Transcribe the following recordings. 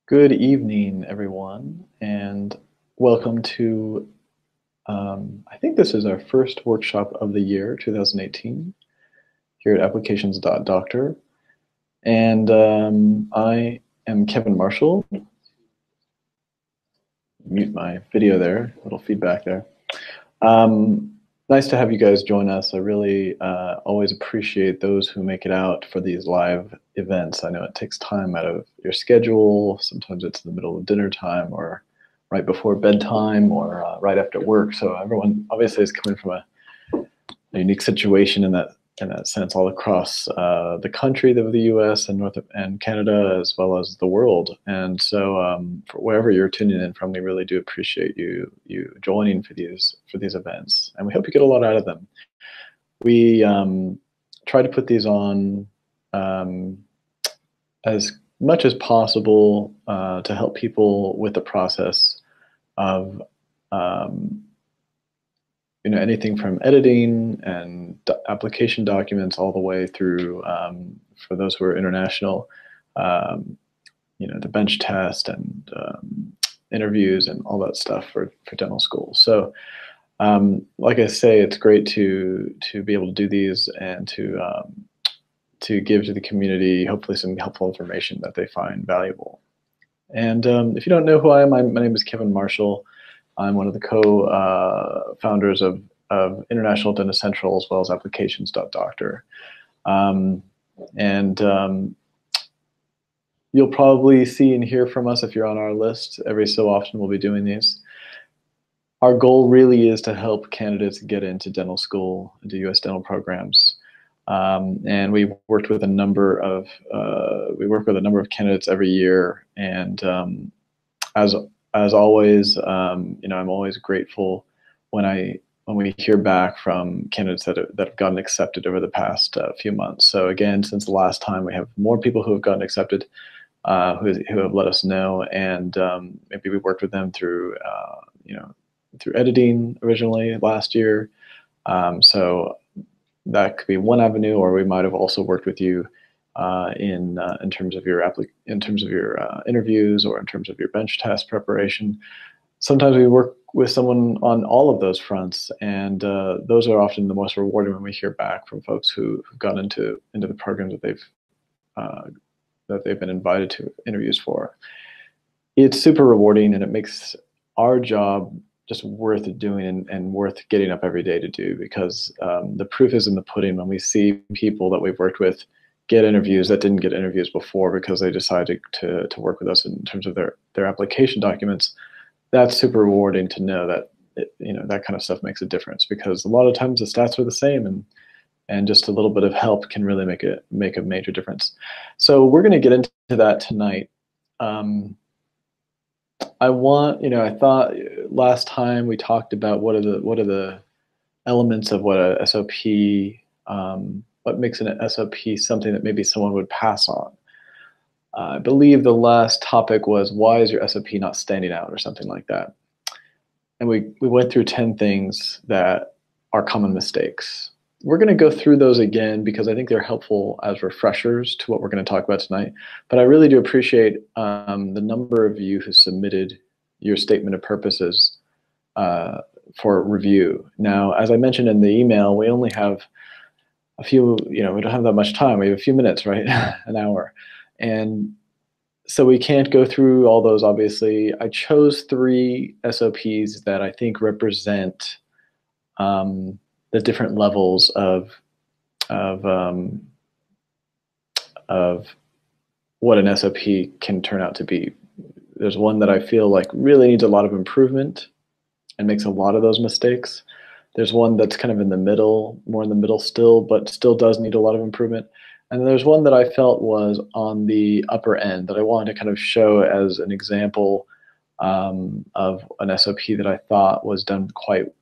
Good evening, everyone, and welcome to, I think this is our first workshop of the year, 2018, here at applications.doctor. And I am Kevin Marshall. Mute my video there, a little feedback there. Nice to have you guys join us. I really always appreciate those who make it out for these live events. I know it takes time out of your schedule. Sometimes it's in the middle of dinner time or right before bedtime or right after work. So everyone obviously is coming from a unique situation in that sense all across the country of the U.S. and Canada as well as the world. And so for wherever you're tuning in from, we really do appreciate you joining for these events, and we hope you get a lot out of them. We try to put these on as much as possible to help people with the process of anything from editing and application documents all the way through, for those who are international, the bench test and interviews and all that stuff for dental school. So like I say, it's great to be able to do these and to give to the community, hopefully some helpful information that they find valuable. And if you don't know who I am, my name is Kevin Marshall. I'm one of the co-founders of International Dentist Central as well as applications.doctor. You'll probably see and hear from us if you're on our list. Every so often we'll be doing these. Our goal really is to help candidates get into dental school, into U.S. dental programs. And we work with a number of candidates every year. And as always, I'm always grateful when we hear back from candidates that have gotten accepted over the past few months. So again, since the last time, we have more people who have gotten accepted, who have let us know, and maybe we worked with them through through editing originally last year. So that could be one avenue, or we might have also worked with you in terms of your interviews or in terms of your bench test preparation. Sometimes we work with someone on all of those fronts, and those are often the most rewarding when we hear back from folks who've gone into the programs that they've been invited to interviews for. It's super rewarding, and it makes our job just worth doing and worth getting up every day to do, because the proof is in the pudding when we see people that we've worked with get interviews that didn't get interviews before because they decided to work with us in terms of their application documents. That's super rewarding to know that that kind of stuff makes a difference, because a lot of times the stats are the same, and just a little bit of help can really make a major difference. So we're going to get into that tonight. I thought last time we talked about what are the elements of what a SOP, what makes an SOP something that maybe someone would pass on. I believe the last topic was, why is your SOP not standing out, or something like that. And we went through 10 things that are common mistakes. We're going to go through those again because I think they're helpful as refreshers to what we're going to talk about tonight. But I really do appreciate the number of you who submitted your statement of purposes for review. Now, as I mentioned in the email, we only have a few, we don't have that much time. We have a few minutes, right? An hour. And so we can't go through all those, obviously. I chose 3 SOPs that I think represent the different levels of what an SOP can turn out to be. There's one that I feel like really needs a lot of improvement and makes a lot of those mistakes. There's one that's kind of in the middle, more in the middle still, but still does need a lot of improvement. And there's one that I felt was on the upper end that I wanted to kind of show as an example of an SOP that I thought was done quite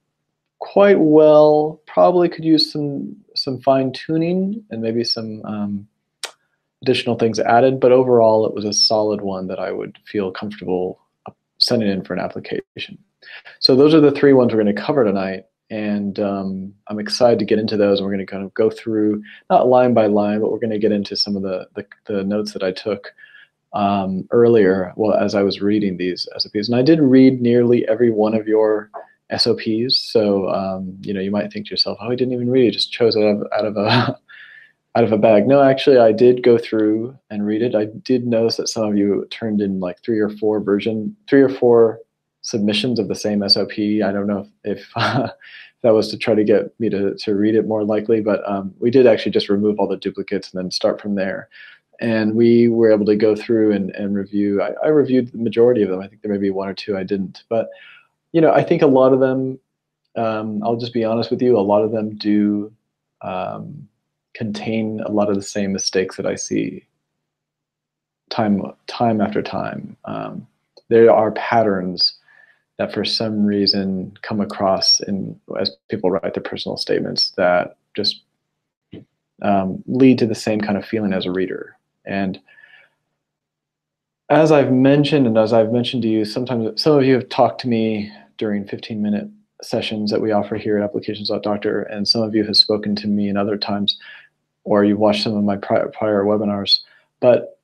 well. Probably could use some fine tuning and maybe some additional things added, but overall it was a solid one that I would feel comfortable sending in for an application. So those are the 3 ones we're going to cover tonight. And I'm excited to get into those. And we're going to kind of go through, not line by line, but we're going to get into some of the notes that I took earlier, well, as I was reading these SOPs, and I did read nearly every one of your SOPs. So, you might think to yourself, oh, I didn't even read it, just chose it out of a out of a bag. No, actually, I did go through and read it. I did notice that some of you turned in like three or four submissions of the same SOP. I don't know if that was to try to get me to read it more likely, but we did actually just remove all the duplicates and then start from there. And we were able to go through and review. I reviewed the majority of them. I think there may be one or two I didn't. But, I think a lot of them, I'll just be honest with you, a lot of them do contain a lot of the same mistakes that I see time after time. There are patterns that for some reason come across as people write their personal statements that just lead to the same kind of feeling as a reader. And as I've mentioned, to you, sometimes some of you have talked to me during 15-minute sessions that we offer here at Applications.Doctor, and some of you have spoken to me in other times, or you've watched some of my prior webinars. But,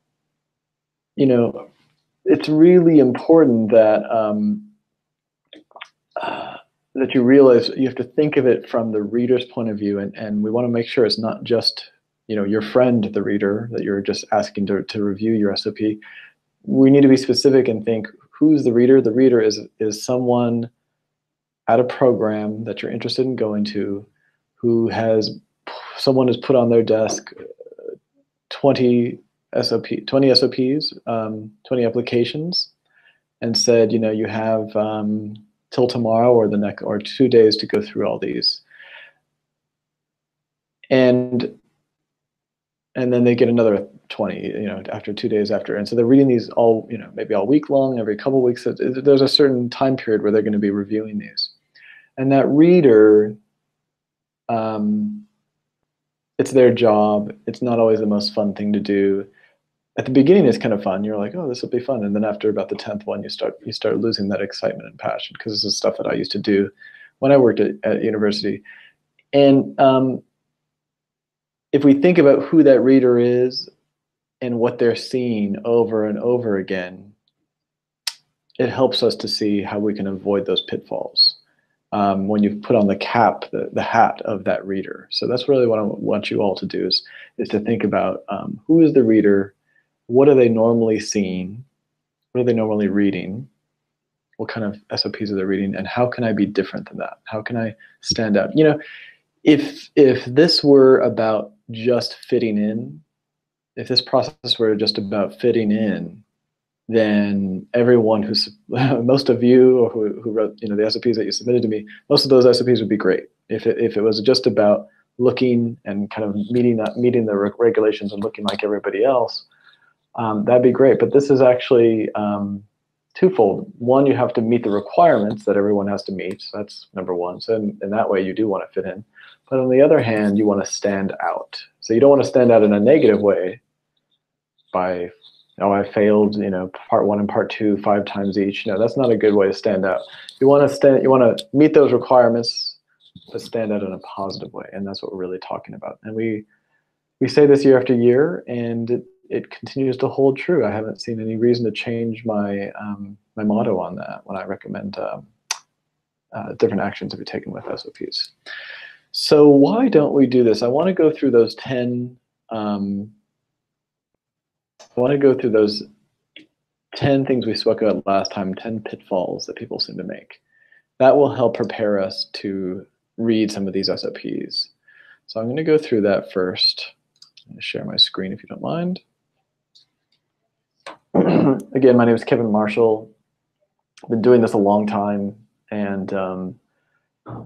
it's really important that that you realize you have to think of it from the reader's point of view, and we want to make sure it's not just your friend, the reader, that you're just asking to review your SOP. We need to be specific and think, who's the reader? The reader is someone at a program that you're interested in going to, someone has put on their desk 20 SOPs, 20 applications, and said, you have till tomorrow or 2 days to go through all these. And then they get another 20, after 2 days after. And so they're reading these all, maybe all week long, every couple of weeks. There's a certain time period where they're going to be reviewing these. And that reader, it's their job. It's not always the most fun thing to do. At the beginning, it's kind of fun. You're like, oh, this will be fun. And then after about the 10th one, you start losing that excitement and passion, because this is stuff that I used to do when I worked at university. And if we think about who that reader is and what they're seeing over and over again, it helps us to see how we can avoid those pitfalls when you've put on the hat of that reader. So that's really what I want you all to do is to think about who is the reader, what are they normally seeing, what are they normally reading, what kind of SOPs are they reading, and how can I be different than that? How can I stand out? If this were about just fitting in, if this process were just about fitting in, then everyone most of you or who wrote the SOPs that you submitted to me, most of those SOPs would be great. If it was just about looking and kind of meeting the regulations and looking like everybody else, that'd be great. But this is actually twofold. One, you have to meet the requirements that everyone has to meet. So that's number one. So in that way, you do want to fit in. But on the other hand, you want to stand out. So you don't want to stand out in a negative way by, oh, I failed, part 1 and part 2 5 times each. No, that's not a good way to stand out. You want to meet those requirements, but stand out in a positive way. And that's what we're really talking about. And we say this year after year, and it continues to hold true. I haven't seen any reason to change my my motto on that when I recommend different actions to be taken with SOPs. So why don't we do this? I want to go through those 10. I want to go through those 10 things we spoke about last time, 10 pitfalls that people seem to make. That will help prepare us to read some of these SOPs. So I'm going to go through that first. I'm going to share my screen if you don't mind. Again, my name is Kevin Marshall. I've been doing this a long time, and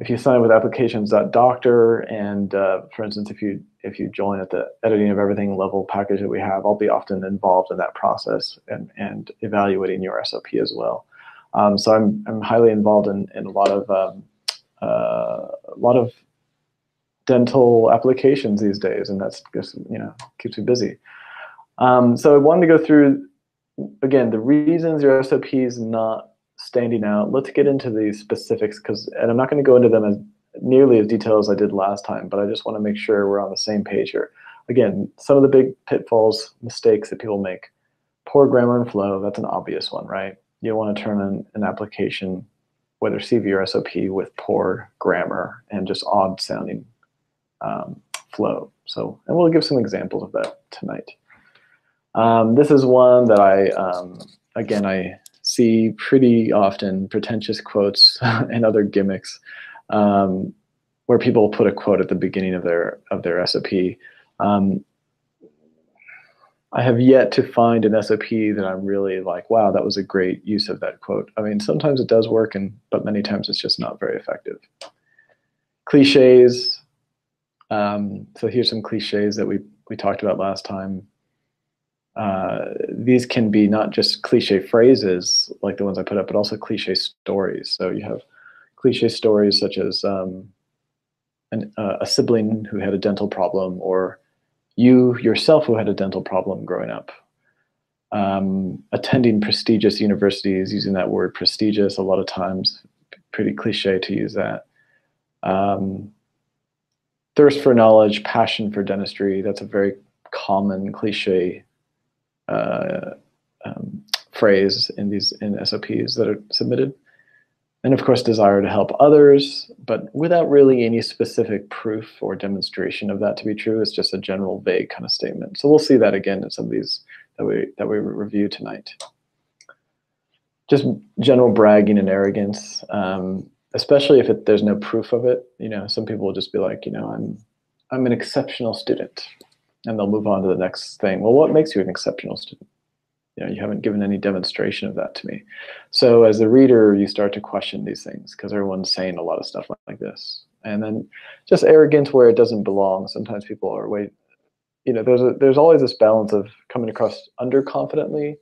if you sign up with Applications.Doctor, and for instance, if you join at the editing of everything level package that we have, I'll be often involved in that process and evaluating your SOP as well. So I'm highly involved in a lot of dental applications these days, and that's just keeps me busy. So I wanted to go through again the reasons your SOP is not standing out. Let's get into the specifics, and I'm not going to go into them as nearly as detailed as I did last time, but I just want to make sure we're on the same page here. Again, some of the big pitfalls, mistakes that people make. Poor grammar and flow, that's an obvious one, right? You don't want to turn an application, whether CV or SOP, with poor grammar and just odd sounding flow. So, and we'll give some examples of that tonight. This is one that again, I see pretty often, pretentious quotes and other gimmicks, where people put a quote at the beginning of their SOP. I have yet to find an SOP that I'm really like, wow, that was a great use of that quote. I mean, sometimes it does work, but many times it's just not very effective. Cliches. So here's some cliches that we talked about last time. These can be not just cliche phrases like the ones I put up, but also cliche stories. So you have cliche stories such as a sibling who had a dental problem, or you yourself who had a dental problem growing up. Attending prestigious universities, using that word prestigious a lot of times, pretty cliche to use that. Thirst for knowledge, passion for dentistry, that's a very common cliche phrase in SOPs that are submitted. And of course, desire to help others, but without really any specific proof or demonstration of that to be true. It's just a general vague kind of statement. So we'll see that again in some of these that we review tonight. Just general bragging and arrogance, especially if there's no proof of it. You know, some people will just be like, you know, I'm an exceptional student, and they'll move on to the next thing. Well, what makes you an exceptional student? You know, you haven't given any demonstration of that to me. So as a reader, you start to question these things because everyone's saying a lot of stuff like this. And then just arrogance where it doesn't belong. Sometimes people are you know, there's always this balance of coming across underconfidently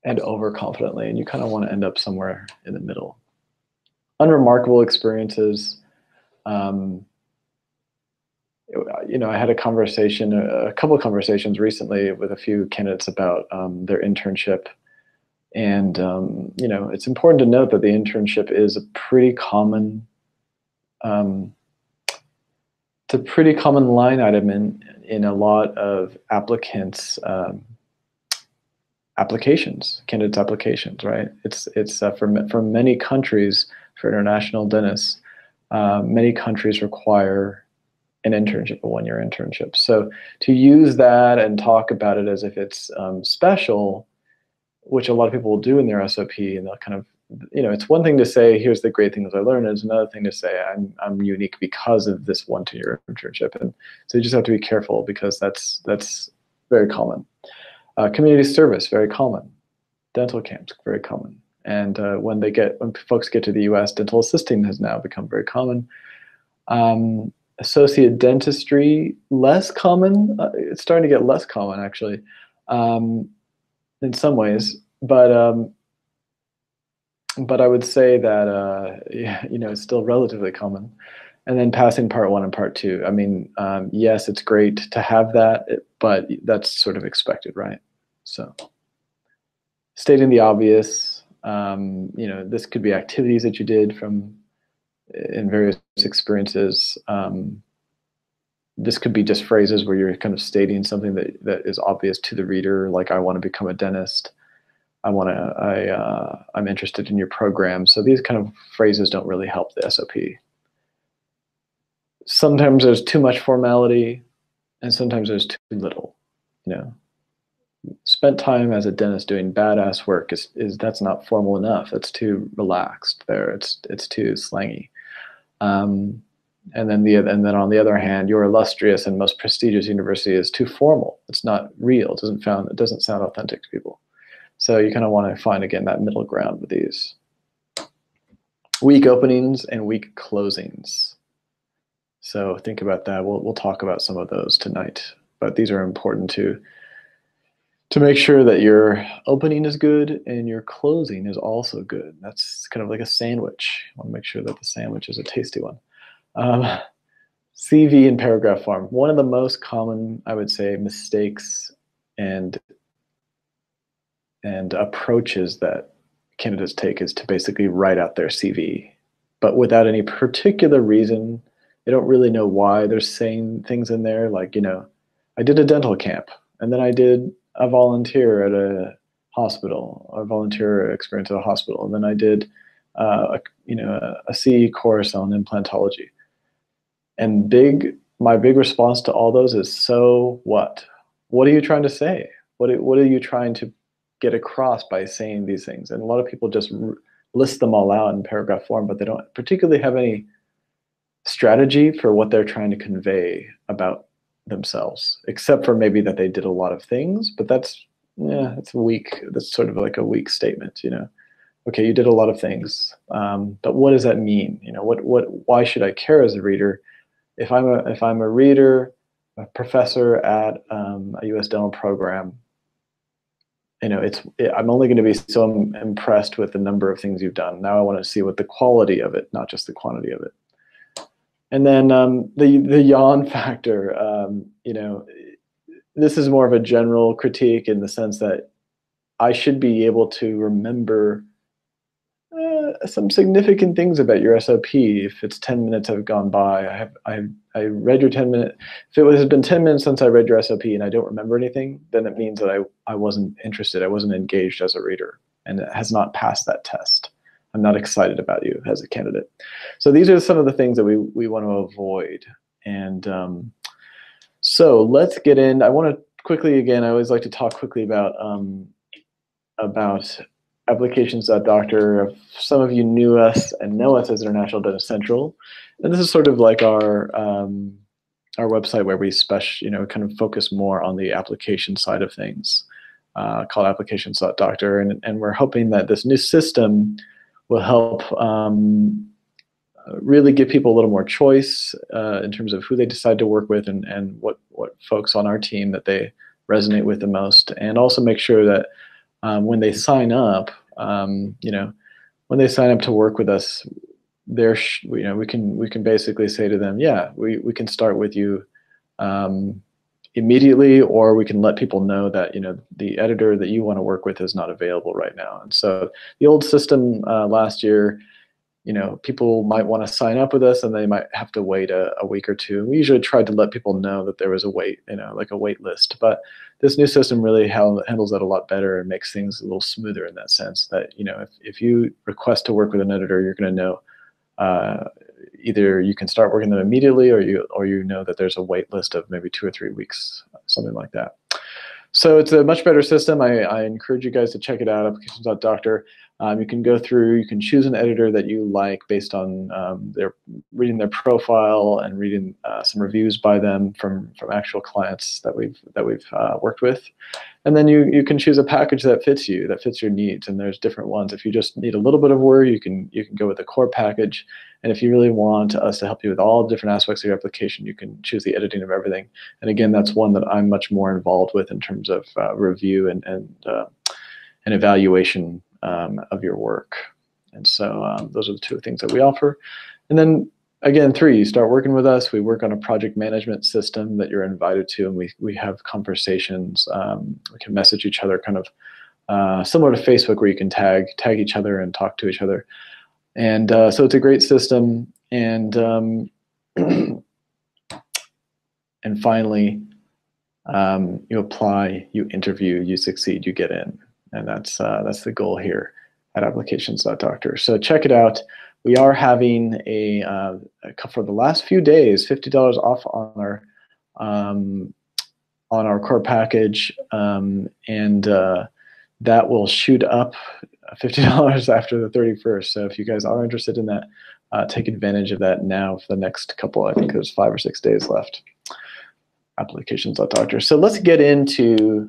and overconfidently, and you kind of want to end up somewhere in the middle. Unremarkable experiences. You know, I had a couple of conversations recently with a few candidates about their internship. And, you know, it's important to note that the internship is a pretty common, it's a pretty common line item in a lot of applicants' applications, candidates' applications, right? It's for many countries, for international dentists, many countries require an internship, a one-year internship. So to use that and talk about it as if it's special, which a lot of people will do in their SOP, and they'll kind of, you know, it's one thing to say, here's the great things I learned. It's another thing to say, I'm unique because of this 1-2-year internship. And so you just have to be careful because that's very common. Community service, very common. Dental camps, very common. And when folks get to the US, dental assisting has now become very common. Associate dentistry, less common. It's starting to get less common, actually, in some ways. But I would say that yeah, you know, it's still relatively common. And then passing part 1 and part 2. I mean, yes, it's great to have that, but that's sort of expected, right? So, stating the obvious. You know, this could be activities that you did in various experiences. This could be just phrases where you're kind of stating something that is obvious to the reader, like I want to become a dentist. I'm interested in your program. So these kind of phrases don't really help the SOP. Sometimes there's too much formality, and sometimes there's too little. You know, spent time as a dentist doing badass work that's not formal enough. That's too relaxed there. It's too slangy. And then on the other hand, your illustrious and most prestigious university is too formal. It's not real. It doesn't sound authentic to people. So you kind of want to find, again, that middle ground with these. Weak openings and weak closings. So think about that. We'll talk about some of those tonight, but these are important to make sure that your opening is good and your closing is also good. That's kind of like a sandwich. You want to make sure that the sandwich is a tasty one. CV in paragraph form. One of the most common, I would say, mistakes and approaches that candidates take is to basically write out their CV, but without any particular reason. They don't really know why they're saying things in there, like, you know, I did a dental camp, and then I did a volunteer at a hospital, or volunteer experience at a hospital. And then I did, a CE course on implantology. And my big response to all those is, so what? What are you trying to say? What are you trying to get across by saying these things? And a lot of people just list them all out in paragraph form, but they don't particularly have any strategy for what they're trying to convey about themselves, except for maybe that they did a lot of things, but that's weak. That's sort of like a weak statement, Okay, you did a lot of things, but what does that mean? Why should I care as a reader? If I'm a reader, a professor at a U.S. dental program, I'm only going to be so impressed with the number of things you've done. Now I want to see what the quality of it, not just the quantity of it. And then the yawn factor, this is more of a general critique in the sense that I should be able to remember some significant things about your SOP. If it's 10 minutes have gone by, I read your 10 minute. If it has been 10 minutes since I read your SOP and I don't remember anything, then it means that I wasn't interested. I wasn't engaged as a reader, and it has not passed that test. I'm not excited about you as a candidate. So these are some of the things that we want to avoid. And so let's get in. I want to quickly, again, I always like to talk quickly about applications.doctor. Some of you knew us and know us as International Dentist Central. And this is sort of like our website where we kind of focus more on the application side of things, called applications.doctor. And we're hoping that this new system will help really give people a little more choice in terms of who they decide to work with, and what folks on our team that they resonate with the most, and also make sure that when they sign up, when they sign up to work with us, we can basically say to them, yeah, we can start with you immediately, or we can let people know that the editor that you want to work with is not available right now. And so the old system last year, people might want to sign up with us and they might have to wait a week or two. We usually tried to let people know that there was a wait, like a wait list. But this new system really handles that a lot better and makes things a little smoother in that sense that, if you request to work with an editor, you're going to know either you can start working them immediately, or you know that there's a wait list of maybe 2 or 3 weeks, something like that. So it's a much better system. I encourage you guys to check it out, applications.doctor. You can go through, you can choose an editor that you like based on reading their profile and reading some reviews by them from actual clients that we've worked with. And then you can choose a package that fits you, that fits your needs. And there's different ones. If you just need a little bit of work, you can go with the core package. And if you really want us to help you with all different aspects of your application, you can choose the editing of everything. And again, that's one that I'm much more involved with in terms of review and evaluation of your work. And so those are the 2 things that we offer. And then again, 3, you start working with us. We work on a project management system that you're invited to, and we have conversations. We can message each other, kind of similar to Facebook, where you can tag each other and talk to each other. And so it's a great system. And and finally, you apply, you interview, you succeed, you get in. And that's the goal here at applications.doctor. So check it out. We are having for the last few days, $50 off on our core package, and that will shoot up $50 after the 31st. So if you guys are interested in that, take advantage of that now for the next couple. I think there's 5 or 6 days left. Applications.doctor. So let's get into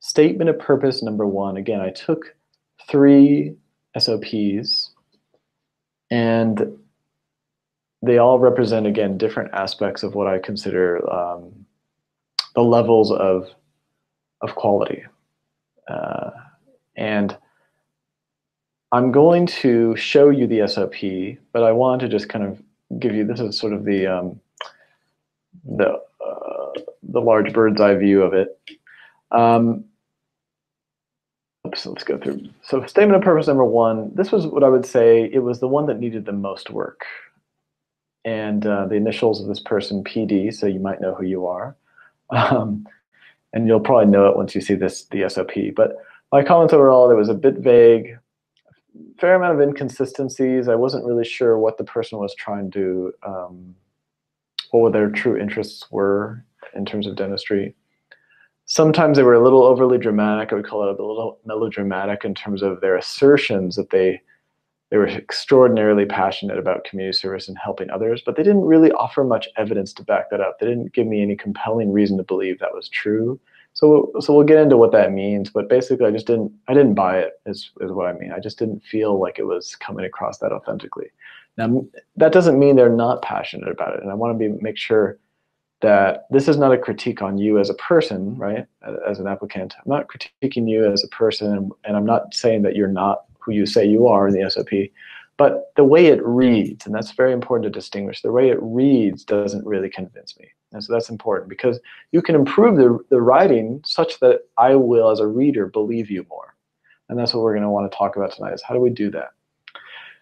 statement of purpose number 1. Again, I took 3 SOPs, and they all represent, again, different aspects of what I consider the levels of quality. And I'm going to show you the SOP, but I want to just kind of give you, this is sort of the large bird's eye view of it. So let's go through. So statement of purpose number 1, this was what I would say, it was the one that needed the most work. And the initials of this person, PD, so you might know who you are. and you'll probably know it once you see the SOP. But my comments overall, it was a bit vague, fair amount of inconsistencies. I wasn't really sure what the person was trying to, what their true interests were in terms of dentistry. Sometimes they were a little overly dramatic. I would call it a little melodramatic in terms of their assertions that they were extraordinarily passionate about community service and helping others, but they didn't really offer much evidence to back that up. They didn't give me any compelling reason to believe that was true. So we'll get into what that means, but basically I didn't buy it is what I mean. I just didn't feel like it was coming across that authentically. Now, that doesn't mean they're not passionate about it, and I want to make sure that this is not a critique on you as a person, right? As an applicant, I'm not critiquing you as a person, and I'm not saying that you're not who you say you are in the SOP, but the way it reads, and that's very important to distinguish, the way it reads doesn't really convince me. And so that's important because you can improve the writing such that I will, as a reader, believe you more. And that's what we're going to want to talk about tonight, is how do we do that?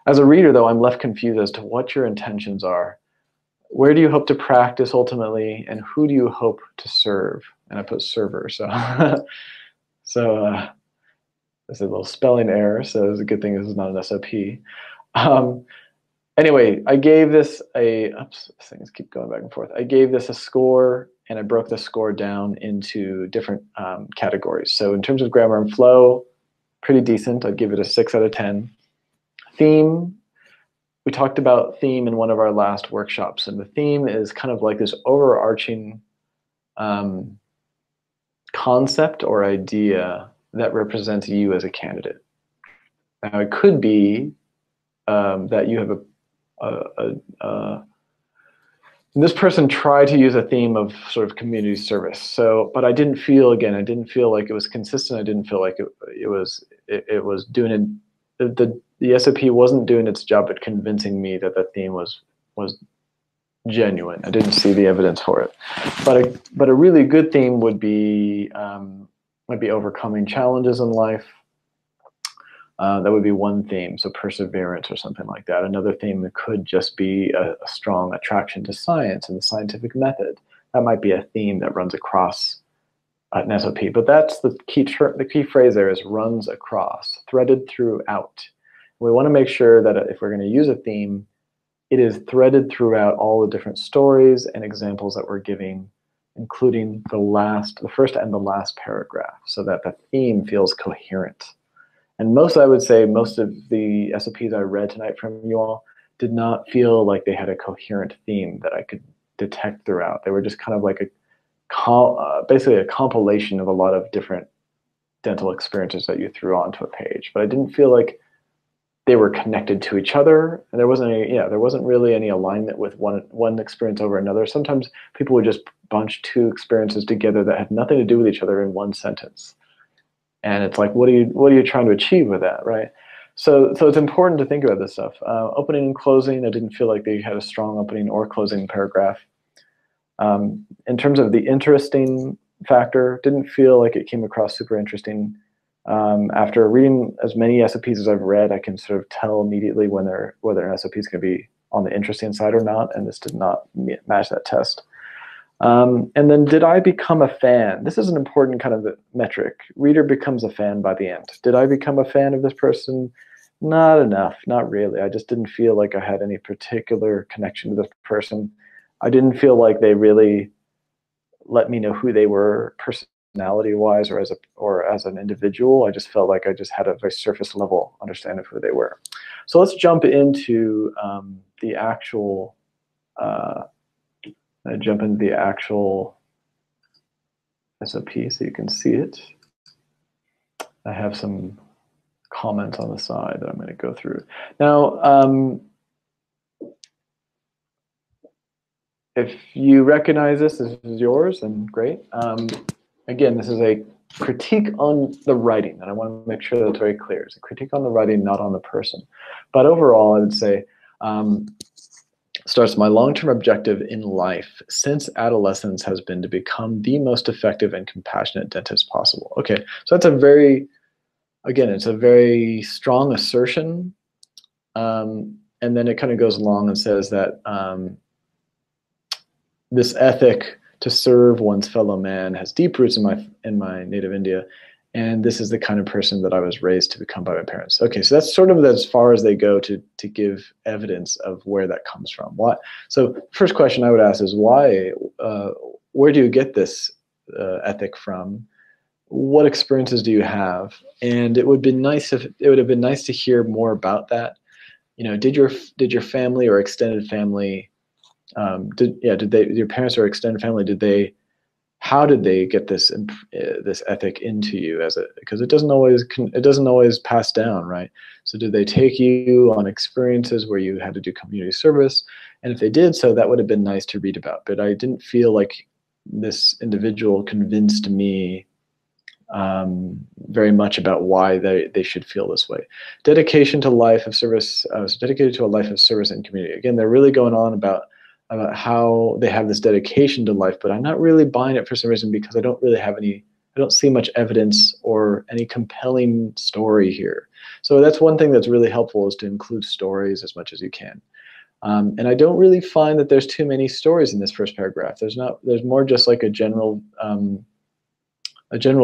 As a reader, though, I'm left confused as to what your intentions are. Where do you hope to practice ultimately, and who do you hope to serve? And I put server, so there's a little spelling error, so it's a good thing this is not an SOP. Anyway, I gave this things keep going back and forth. I gave this a score, and I broke the score down into different categories. So in terms of grammar and flow, pretty decent. I'd give it a 6 out of 10. Theme, we talked about theme in one of our last workshops, and the theme is kind of like this overarching concept or idea that represents you as a candidate. Now, it could be that you have this person tried to use a theme of sort of community service. So, but I didn't feel like it was consistent. I didn't feel like it was doing it. The SOP wasn't doing its job at convincing me that the theme was genuine. I didn't see the evidence for it. But a really good theme would be might be overcoming challenges in life. That would be one theme, so perseverance or something like that. Another theme that could just be a strong attraction to science and the scientific method. That might be a theme that runs across an SOP. But that's the key phrase there is runs across, threaded throughout. We want to make sure that if we're going to use a theme, it is threaded throughout all the different stories and examples that we're giving, including the first and the last paragraph, so that the theme feels coherent. And I would say most of the SOPs I read tonight from you all did not feel like they had a coherent theme that I could detect throughout. They were just kind of like basically a compilation of a lot of different dental experiences that you threw onto a page. But I didn't feel like they were connected to each other, and there wasn't really any alignment with one experience over another. Sometimes people would just bunch two experiences together that had nothing to do with each other in one sentence. And it's like, what are you trying to achieve with that, right? So it's important to think about this stuff. Opening and closing, I didn't feel like they had a strong opening or closing paragraph. In terms of the interesting factor, didn't feel like it came across super interesting. After reading as many SOPs as I've read, I can sort of tell immediately whether an SOP is going to be on the interesting side or not, and this did not match that test. And then, did I become a fan? This is an important kind of metric. Reader becomes a fan by the end. Did I become a fan of this person? Not enough, not really. I just didn't feel like I had any particular connection to this person. I didn't feel like they really let me know who they were personality-wise or as an individual. I just felt like I just had a very surface level understanding of who they were. So let's jump into the actual SOP so you can see it. I have some comments on the side that I'm going to go through. Now, if you recognize this is yours, then great. Again, this is a critique on the writing, and I want to make sure that's very clear. It's a critique on the writing, not on the person. But overall, I would say, starts, my long-term objective in life since adolescence has been to become the most effective and compassionate dentist possible. Okay, so that's it's a very strong assertion. And then it kind of goes along and says that this ethic to serve one's fellow man has deep roots in my native India, and this is the kind of person that I was raised to become by my parents. Okay, so that's sort of as far as they go to give evidence of where that comes from. What? So first question I would ask is why? Where do you get this ethic from? What experiences do you have? And it would have been nice to hear more about that. You know, did your family or extended family, your parents or extended family, how did they get this ethic into you because it doesn't always pass down, right? So did they take you on experiences where you had to do community service? And if they did so, that would have been nice to read about. But I didn't feel like this individual convinced me very much about why they should feel this way. Dedication to life of service, dedicated to a life of service and community. Again, they're really going on about how they have this dedication to life, but I'm not really buying it for some reason because I don't see much evidence or any compelling story here. So that's one thing that's really helpful, is to include stories as much as you can. And I don't really find that there's too many stories in this first paragraph. There's more just like a general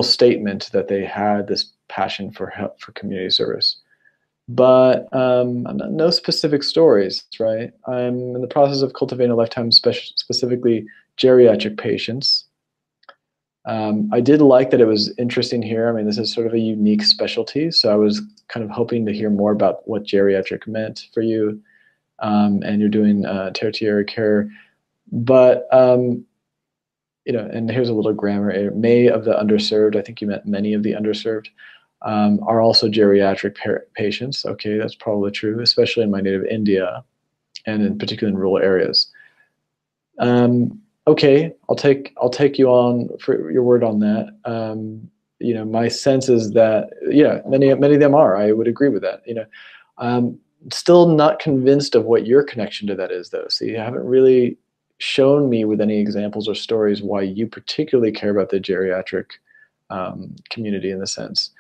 statement that they had this passion for community service. But no specific stories, right? I'm in the process of cultivating a lifetime specifically geriatric patients. I did like that it was interesting here. I mean, this is sort of a unique specialty, so I was kind of hoping to hear more about what geriatric meant for you, and you're doing tertiary care. But and here's a little grammar error. May of the underserved, I think you meant many of the underserved, are also geriatric patients. Okay, that's probably true, especially in my native India, and in particular in rural areas. Okay, I'll take you on for your word on that. My sense is that many of them are. I would agree with that. Still not convinced of what your connection to that is, though. So you haven't really shown me with any examples or stories why you particularly care about the geriatric community in the sense,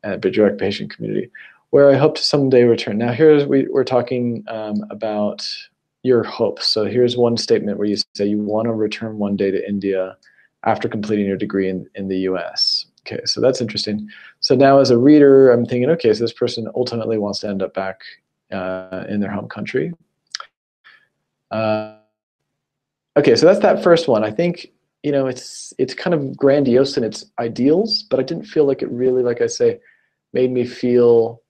but geriatric patient community, where I hope to someday return. Now, we're talking about your hopes. So here's one statement where you say you want to return one day to India after completing your degree in the US. Okay, so that's interesting. So now as a reader, I'm thinking, okay, so this person ultimately wants to end up back in their home country. Okay, so that's that first one. I think, it's kind of grandiose in its ideals, but I didn't feel like it really, like I say, made me feel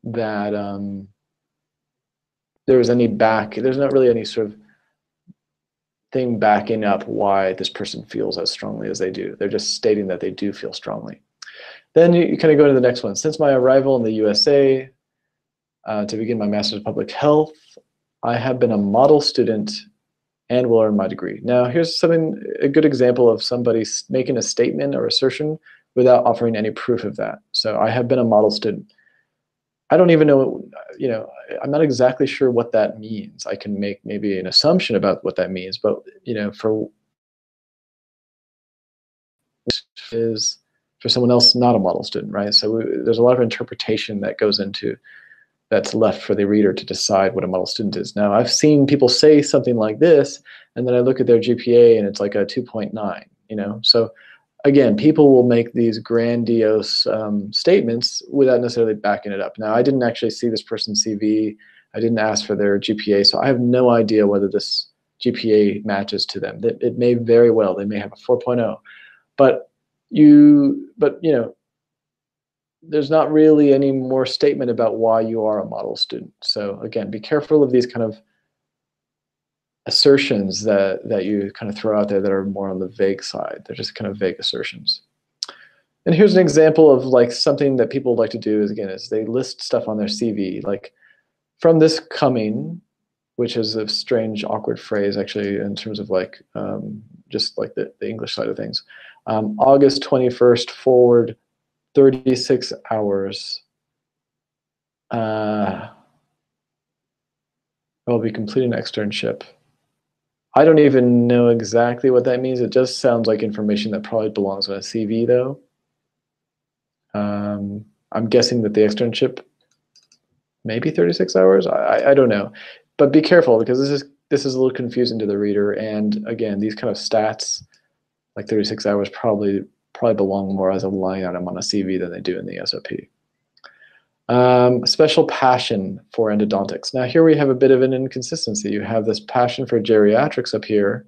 that there's not really any sort of thing backing up why this person feels as strongly as they do. They're just stating that they do feel strongly. Then you kind of go to the next one. Since my arrival in the USA to begin my Master's of Public Health, I have been a model student and will earn my degree. Now, here's a good example of somebody making a statement or assertion without offering any proof of that. So I have been a model student. I don't even know, I'm not exactly sure what that means. I can make maybe an assumption about what that means, but, for someone else not a model student, right? So there's a lot of interpretation that goes into that's left for the reader to decide what a model student is. Now, I've seen people say something like this, and then I look at their GPA and it's like a 2.9, So again, people will make these grandiose statements without necessarily backing it up. Now, I didn't actually see this person's CV. I didn't ask for their GPA, so I have no idea whether this GPA matches to them. It may very well, they may have a 4.0, but there's not really any more statement about why you are a model student. So again, be careful of these kind of assertions that you kind of throw out there that are more on the vague side. They're just kind of vague assertions. And here's an example of like something that people like to do is they list stuff on their CV, like from this coming, which is a strange, awkward phrase actually in terms of like just like the English side of things. August 21st forward 36 hours. I'll be completing an externship. I don't even know exactly what that means. It just sounds like information that probably belongs on a CV, though. I'm guessing that the externship maybe 36 hours. I don't know, but be careful because this is a little confusing to the reader. And again, these kind of stats like 36 hours probably belong more as a line item on a CV than they do in the SOP. Special passion for endodontics. Now here we have a bit of an inconsistency. You have this passion for geriatrics up here,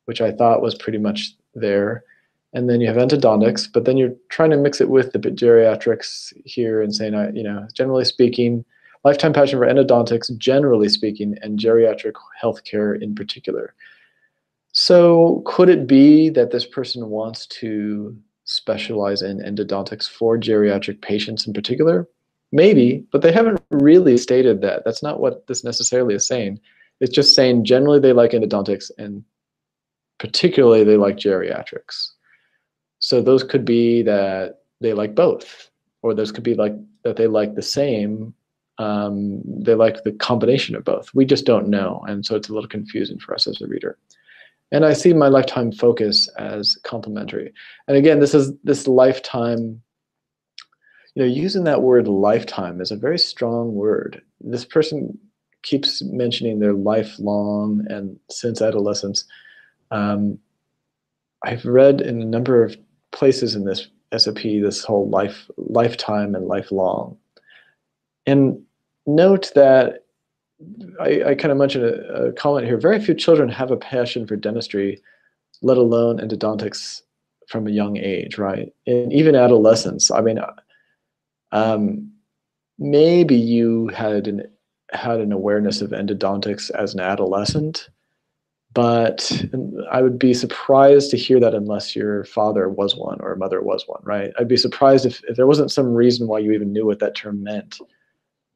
which I thought was pretty much there. And then you have endodontics, but then you're trying to mix it with the geriatrics here and saying, generally speaking, lifetime passion for endodontics, generally speaking, and geriatric healthcare in particular. So could it be that this person wants to specialize in endodontics for geriatric patients in particular? Maybe, but they haven't really stated that. That's not what this necessarily is saying. It's just saying generally they like endodontics and particularly they like geriatrics. So those could be that they like both, or those could be like that they like the same. They like the combination of both. We just don't know, and so it's a little confusing for us as a reader. And I see my lifetime focus as complementary. And again, this lifetime, using that word lifetime is a very strong word. This person keeps mentioning their lifelong and since adolescence. I've read in a number of places in this SOP this whole lifetime and lifelong. And note that I kind of mentioned a comment here. Very few children have a passion for dentistry, let alone endodontics from a young age, right? And even adolescents. I mean, maybe you had an awareness of endodontics as an adolescent, but I would be surprised to hear that unless your father was one or mother was one, right? I'd be surprised if there wasn't some reason why you even knew what that term meant.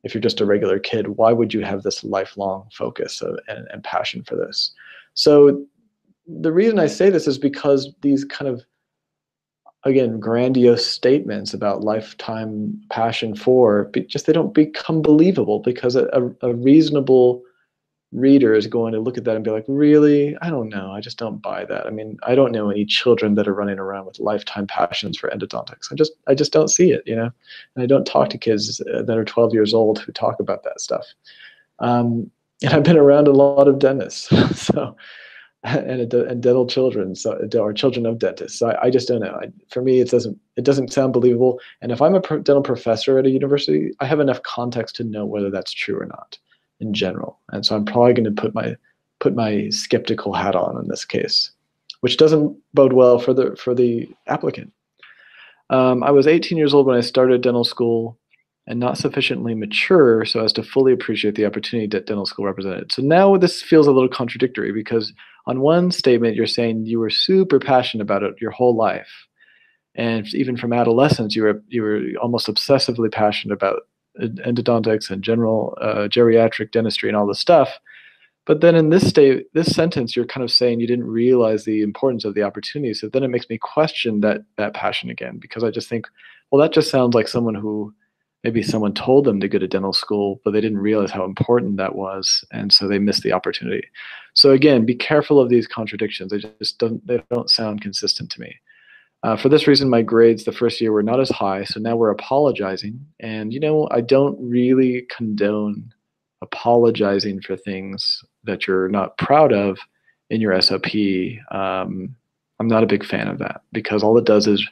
If you're just a regular kid, why would you have this lifelong focus and passion for this? So the reason I say this is because these kind of, again, grandiose statements about lifetime passion for, they don't become believable, because a reasonable reader is going to look at that and be like, really? I don't know. I just don't buy that. I mean, I don't know any children that are running around with lifetime passions for endodontics. I just don't see it, And I don't talk to kids that are 12 years old who talk about that stuff. And I've been around a lot of dentists, and dental children, or children of dentists. So I just don't know. For me, it doesn't sound believable. And if I'm a dental professor at a university, I have enough context to know whether that's true or not in general. And so I'm probably going to put my skeptical hat on in this case, which doesn't bode well for the applicant. I was 18 years old when I started dental school, and not sufficiently mature so as to fully appreciate the opportunity that dental school represented. So now this feels a little contradictory, because on one statement you're saying you were super passionate about it your whole life, and even from adolescence you were almost obsessively passionate about endodontics and general geriatric dentistry and all this stuff. But then in this sentence, you're kind of saying you didn't realize the importance of the opportunity. So then it makes me question that passion again, because I just think, well, that just sounds like maybe someone told them to go to dental school, but they didn't realize how important that was, and so they missed the opportunity. So again, be careful of these contradictions. They don't sound consistent to me. For this reason, my grades the first year were not as high, so now we're apologizing. And I don't really condone apologizing for things that you're not proud of in your SOP. I'm not a big fan of that, because all it does is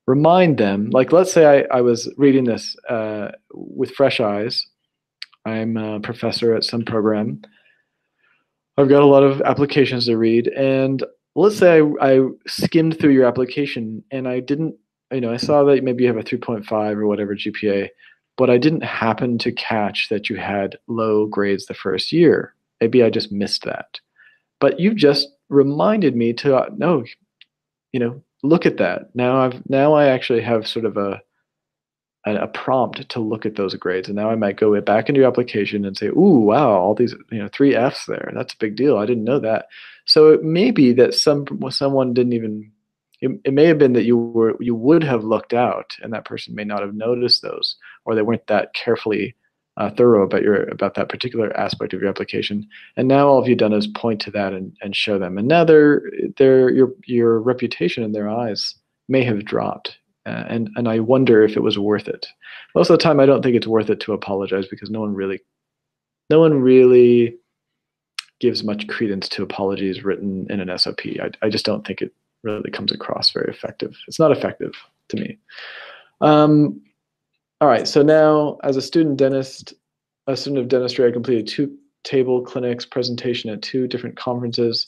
remind them. Like, let's say I was reading this with fresh eyes. I'm a professor at some program. I've got a lot of applications to read, and let's say I skimmed through your application and I didn't, I saw that maybe you have a 3.5 or whatever GPA, but I didn't happen to catch that you had low grades the first year. Maybe I just missed that. But you just reminded me to no, look at that. Now I actually have sort of a prompt to look at those grades, and now I might go back into your application and say, "Ooh, wow, all these 3 Fs there. That's a big deal. I didn't know that." So it may be that someone didn't even. It may have been that you would have looked out, and that person may not have noticed those, or they weren't that carefully thorough about that particular aspect of your application. And now all you've done is point to that and show them, and now your reputation in their eyes may have dropped. And I wonder if it was worth it. Most of the time, I don't think it's worth it to apologize, because no one really gives much credence to apologies written in an SOP. I just don't think really comes across very effective. It's not effective to me. All right, so now as a student of dentistry, I completed 2 table clinics presentation at 2 different conferences.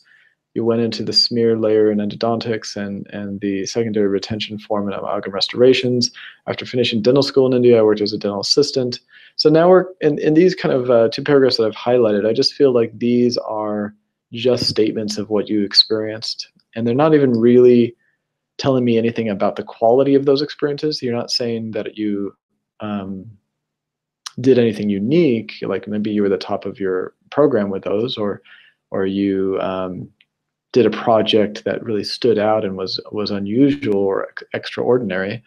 You went into the smear layer in endodontics and the secondary retention form and amalgam restorations. After finishing dental school in India, I worked as a dental assistant. So now we're in these kind of 2 paragraphs that I've highlighted. I just feel like these are just statements of what you experienced, and they're not even really telling me anything about the quality of those experiences. You're not saying that you did anything unique, like maybe you were the top of your program with those, or you did a project that really stood out and was unusual or extraordinary.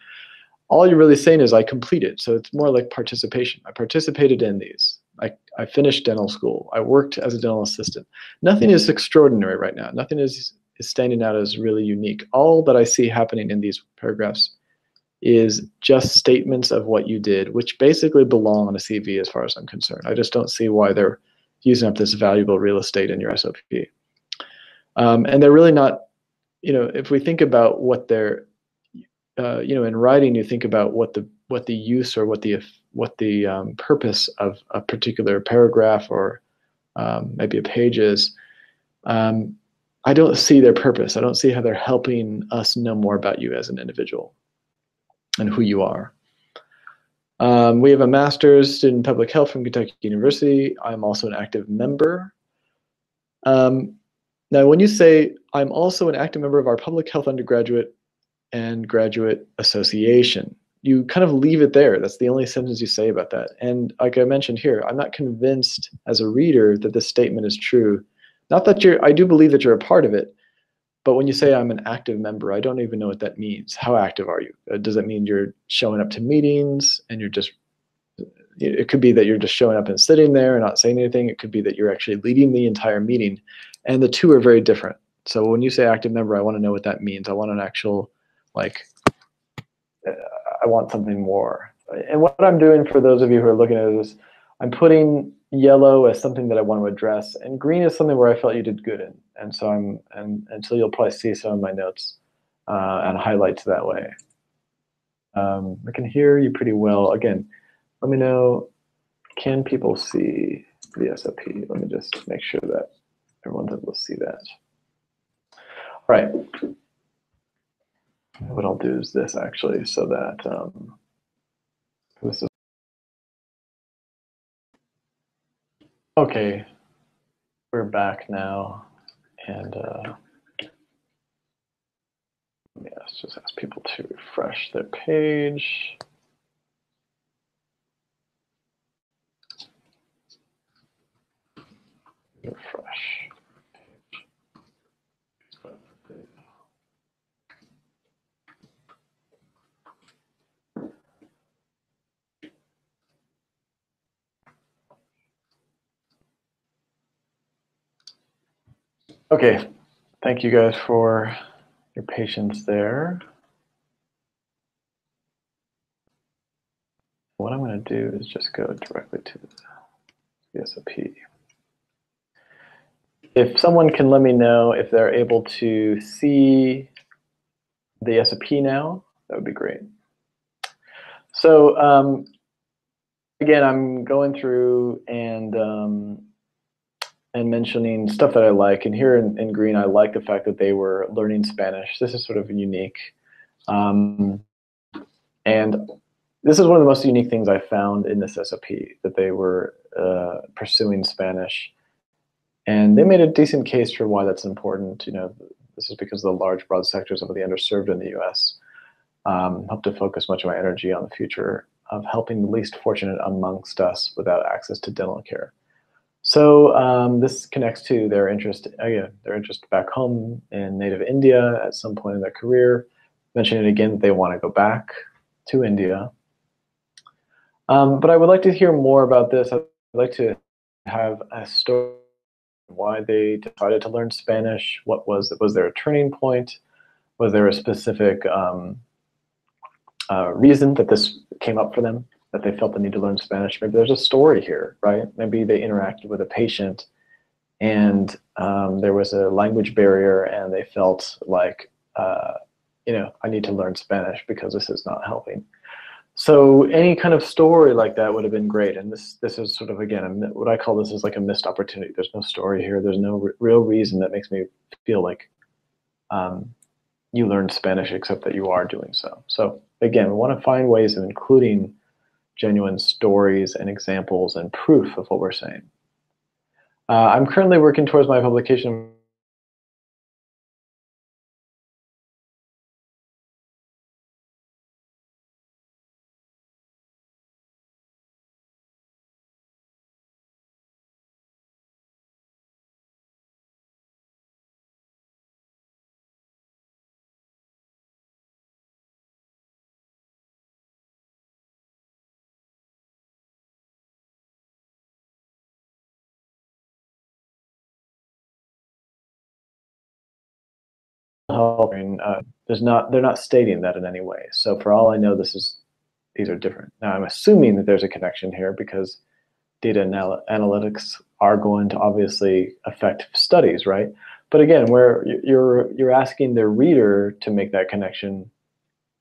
All you're really saying is I completed. So it's more like participation. I participated in these. I finished dental school. I worked as a dental assistant. Nothing is extraordinary right now. Nothing is standing out as really unique. All that I see happening in these paragraphs is just statements of what you did, which basically belong on a CV as far as I'm concerned. I just don't see why they're using up this valuable real estate in your SOP. And they're really not, if we think about what they're, in writing, you think about what the use or what the purpose of a particular paragraph or maybe a page is. I don't see their purpose. I don't see how they're helping us know more about you as an individual and who you are. We have a master's student in public health from Kentucky University. I'm also an active member. Now, when you say, I'm also an active member of our public health undergraduate and graduate association, you kind of leave it there. That's the only sentence you say about that. And like I mentioned here, I'm not convinced as a reader that this statement is true. Not that I do believe that you're a part of it, but when you say I'm an active member, I don't even know what that means. How active are you? Does it mean you're showing up to meetings and it could be that you're just showing up and sitting there and not saying anything. It could be that you're actually leading the entire meeting. And the two are very different. So when you say active member, I want to know what that means. I want an actual, I want something more. And what I'm doing for those of you who are looking at it is I'm putting yellow as something that I want to address, and green is something where I felt you did good in. And so until you'll probably see some of my notes and highlights that way. I can hear you pretty well. Again, let me know, can people see the SOP? Let me just make sure that everyone's able to see that. All right. What I'll do is this actually, so that this is okay. We're back now, and let's just ask people to refresh their page. Refresh. Okay, thank you guys for your patience there. What I'm going to do is just go directly to the SOP. If someone can let me know if they're able to see the SOP now, that would be great. So again, I'm going through and mentioning stuff that I like. And here in green, I like the fact that they were learning Spanish. This is sort of unique. And this is one of the most unique things I found in this SOP, that they were pursuing Spanish. And they made a decent case for why that's important. This is because of the large, broad sectors of the underserved in the US. Hope to focus much of my energy on the future of helping the least fortunate amongst us without access to dental care. So this connects to their interest, their interest back home in native India at some point in their career. Mentioning again that they want to go back to India. But I would like to hear more about this. I'd like to have a story why they decided to learn Spanish. What was there a turning point? Was there a specific reason that this came up for them, that they felt the need to learn Spanish? Maybe there's a story here, right? Maybe they interacted with a patient and there was a language barrier and they felt like I need to learn Spanish because this is not helping. So any kind of story like that would have been great. And this is sort of, again, what I call this is like a missed opportunity. There's no story here. There's no real reason that makes me feel like you learned Spanish, except that you are doing so. So again, we want to find ways of including genuine stories and examples and proof of what we're saying. I'm currently working towards my publication helping. They're not stating that in any way. So for all I know, these are different. Now I'm assuming that there's a connection here because data analytics are going to obviously affect studies, right? But again, where you're asking the reader to make that connection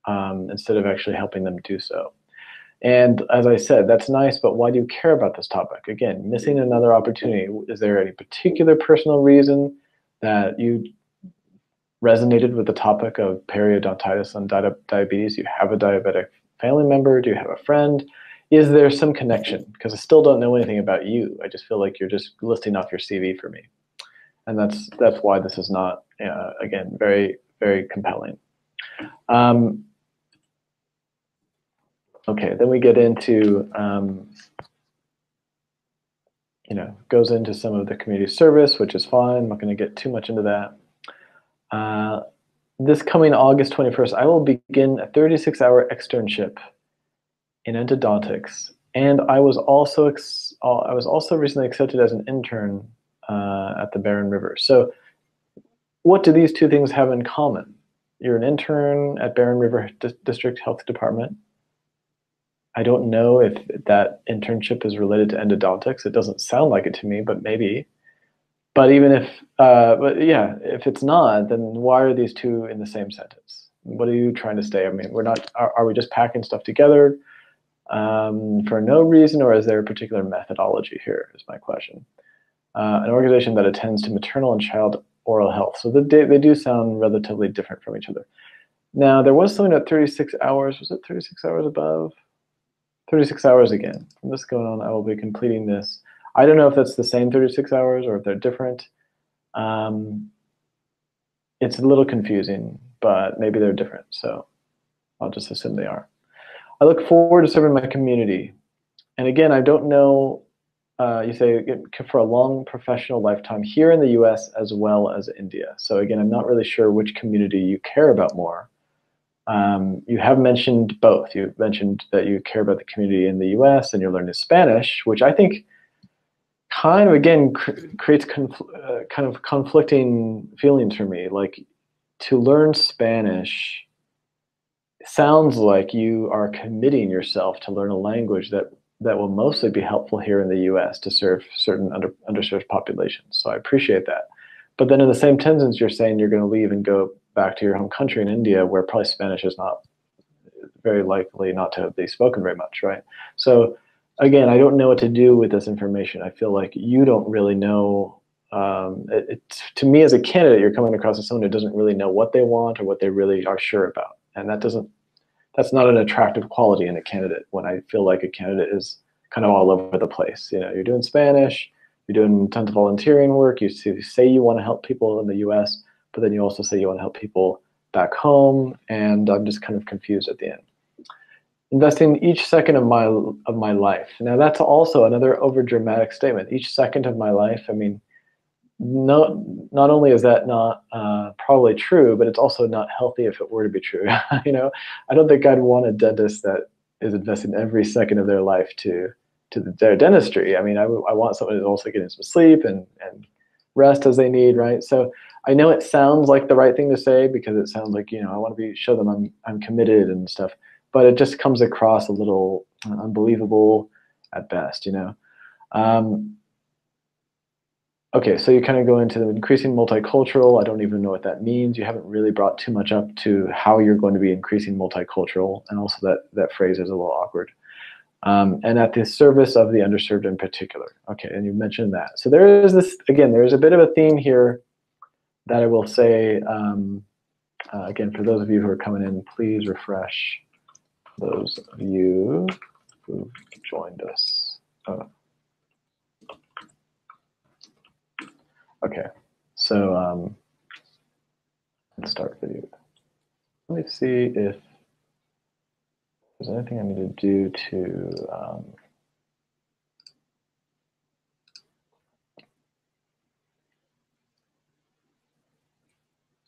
instead of actually helping them do so. And as I said, that's nice, but why do you care about this topic? Again, missing another opportunity. Is there any particular personal reason that you resonated with the topic of periodontitis and diabetes? You have a diabetic family member? Do you have a friend? Is there some connection? Because I still don't know anything about you. I just feel like you're just listing off your CV for me. And that's why this is not, again, very, very compelling. Okay, then we get into, goes into some of the community service, which is fine. I'm not going to get too much into that. This coming August 21st, I will begin a 36-hour externship in endodontics, and I was also recently accepted as an intern at the Barren River. So, what do these two things have in common? You're an intern at Barren River District Health Department. I don't know if that internship is related to endodontics. It doesn't sound like it to me, but maybe. But even if, if it's not, then why are these two in the same sentence? What are you trying to say? I mean, we're not. Are we just packing stuff together for no reason, or is there a particular methodology here? Is my question. An organization that attends to maternal and child oral health. So they do sound relatively different from each other. Now, there was something at 36 hours. Was it 36 hours above? 36 hours again. From this going on, I will be completing this. I don't know if that's the same 36 hours or if they're different. It's a little confusing, but maybe they're different. So I'll just assume they are. I look forward to serving my community. And again, I don't know, you say for a long professional lifetime here in the US as well as India. So again, I'm not really sure which community you care about more. You have mentioned both. You've mentioned that you care about the community in the US and you're learning Spanish, which I think kind of, again, creates kind of conflicting feelings for me. Like, to learn Spanish sounds like you are committing yourself to learn a language that will mostly be helpful here in the US to serve certain underserved populations. So I appreciate that. But then in the same sentence, you're saying you're going to leave and go back to your home country in India, where probably Spanish is not very likely not to be spoken very much, right? So again, I don't know what to do with this information. I feel like you don't really know. To me, as a candidate, you're coming across as someone who doesn't really know what they want or what they really are sure about, and that's not an attractive quality in a candidate. When I feel like a candidate is kind of all over the place. You're doing Spanish, you're doing tons of volunteering work. You say you want to help people in the U.S., but then you also say you want to help people back home, and I'm just kind of confused at the end. Investing each second of my life. Now that's also another overdramatic statement. Each second of my life. I mean, not only is that not probably true, but it's also not healthy if it were to be true. I don't think I'd want a dentist that is investing every second of their life to their dentistry. I mean, I want someone who's also getting some sleep and rest as they need, right? So I know it sounds like the right thing to say, because it sounds like, I want to show them I'm committed and stuff, but it just comes across a little unbelievable at best, Okay, so you kind of go into the increasing multicultural. I don't even know what that means. You haven't really brought too much up to how you're going to be increasing multicultural, and also that phrase is a little awkward. And at the service of the underserved in particular. Okay, and you mentioned that. So there is this, again, there's a bit of a theme here that I will say, again, for those of you who are coming in, please refresh those of you who joined us. Oh. Okay, so let's start video. Let me see if there's anything I need to do to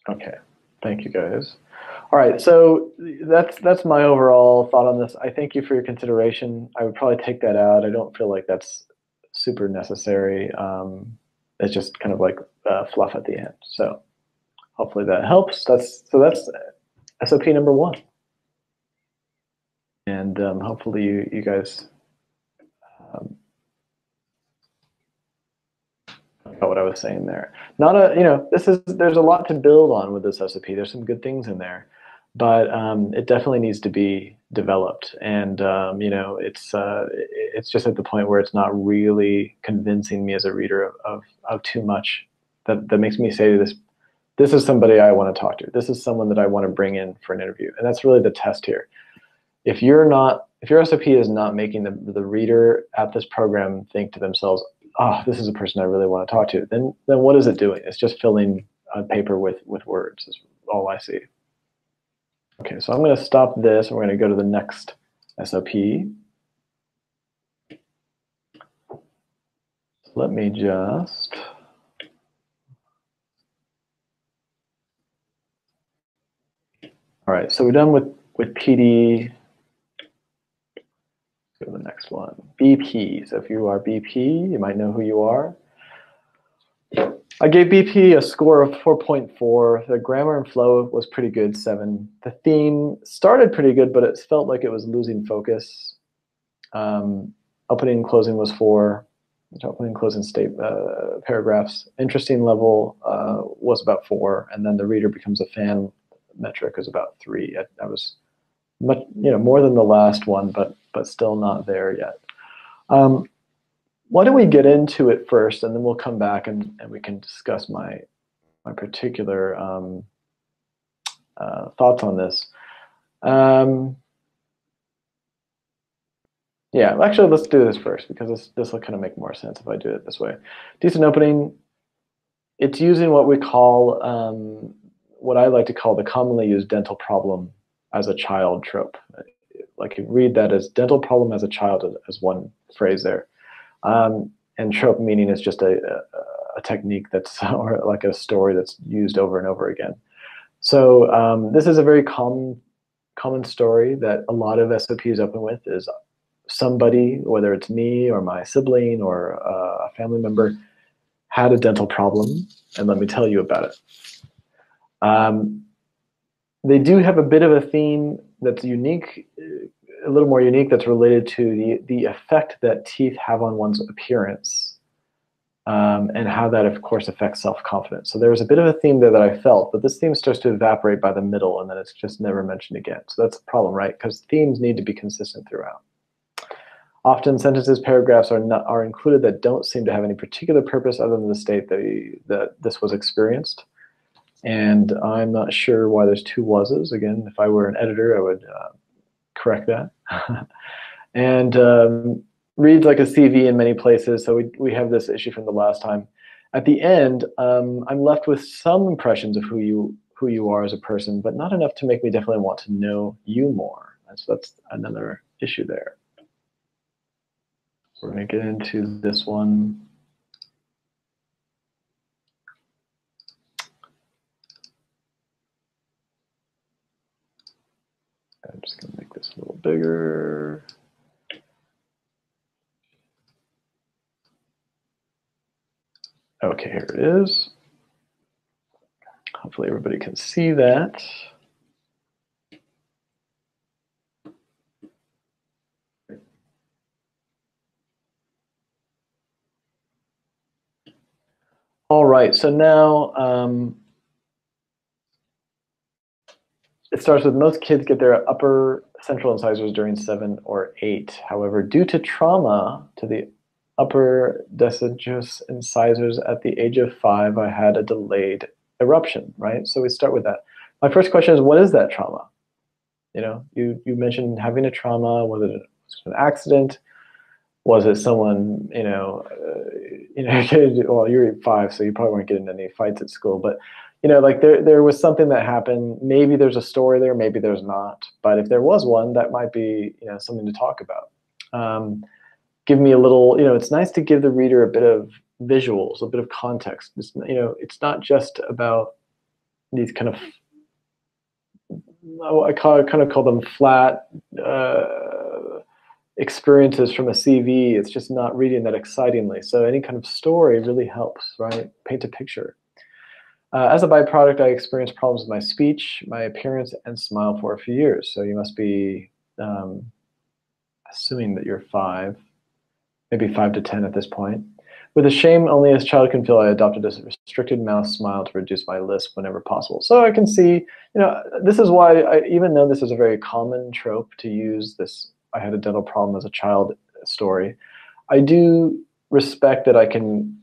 okay, thank you guys. All right, so that's my overall thought on this. I thank you for your consideration. I would probably take that out. I don't feel like that's super necessary. It's just kind of like fluff at the end. So hopefully that helps. That's SOP number 1. And hopefully you guys got what I was saying there. Not a, you know, there's a lot to build on with this SOP. There's some good things in there, but it definitely needs to be developed. And you know, it's just at the point where it's not really convincing me as a reader of too much that makes me say this is somebody I want to talk to. This is someone that I want to bring in for an interview. And that's really the test here. If your SOP is not making the reader at this program think to themselves, oh, this is a person I really want to talk to, then what is it doing? It's just filling a paper with words is all I see. Okay, so I'm going to stop this and we're going to go to the next SOP. Let me just all right, so we're done with PD. Go to the next one. BP. So if you are BP, you might know who you are. I gave BP a score of 4.4. The grammar and flow was pretty good, 7. The theme started pretty good, but it felt like it was losing focus. Opening and closing was 4. Opening and closing paragraphs. Interesting level was about 4, and then the reader becomes a fan metric is about 3. I was much, more than the last one, but still not there yet. Why don't we get into it first, and then we'll come back and we can discuss my particular thoughts on this. Yeah, actually, let's do this first because this will kind of make more sense if I do it this way. Decent opening. It's using what we call, what I like to call the commonly used dental problem as a child trope. Like you read that as dental problem as a child as one phrase there. And trope meaning is just a technique that's, or like a story that's used over and over again. So this is a very common story that a lot of SOPs open with is somebody, whether it's me or my sibling or a family member, had a dental problem, and let me tell you about it. They do have a bit of a theme that's unique, a little more unique, that's related to the effect that teeth have on one's appearance, and how that, of course, affects self-confidence. So there's a bit of a theme there that I felt, but this theme starts to evaporate by the middle, and then it's just never mentioned again. So that's a problem, right? Because themes need to be consistent throughout. Often sentences, paragraphs are included that don't seem to have any particular purpose other than to state that this was experienced. And I'm not sure why there's 2 wases. Again, if I were an editor, I would correct that. And reads like a CV in many places. So we have this issue from the last time. At the end, I'm left with some impressions of who you are as a person, but not enough to make me definitely want to know you more. So that's another issue there. We're going to get into this one. I'm just going to make this a little bigger. Okay, here it is. Hopefully everybody can see that. All right, so now it starts with most kids get their upper central incisors during 7 or 8. However, due to trauma to the upper deciduous incisors at the age of 5, I had a delayed eruption, right? So we start with that. My first question is, what is that trauma? You know, you mentioned having a trauma, whether it was an accident, was it someone, well, you're 5, so you probably weren't getting any fights at school, but like there was something that happened. Maybe there's a story there, maybe there's not. But if there was one, that might be, something to talk about. Give me a little, it's nice to give the reader a bit of visuals, a bit of context. It's not just about these kind of, I kind of call them flat experiences from a CV. It's just not reading that excitingly. So any kind of story really helps, right? Paint a picture. As a byproduct, I experienced problems with my speech, my appearance, and smile for a few years. So you must be assuming that you're 5, maybe 5 to 10 at this point. With a shame only as child can feel, I adopted a restricted mouth smile to reduce my lisp whenever possible. So I can see, this is why, even though this is a very common trope to use this, I had a dental problem as a child story, I do respect that I can,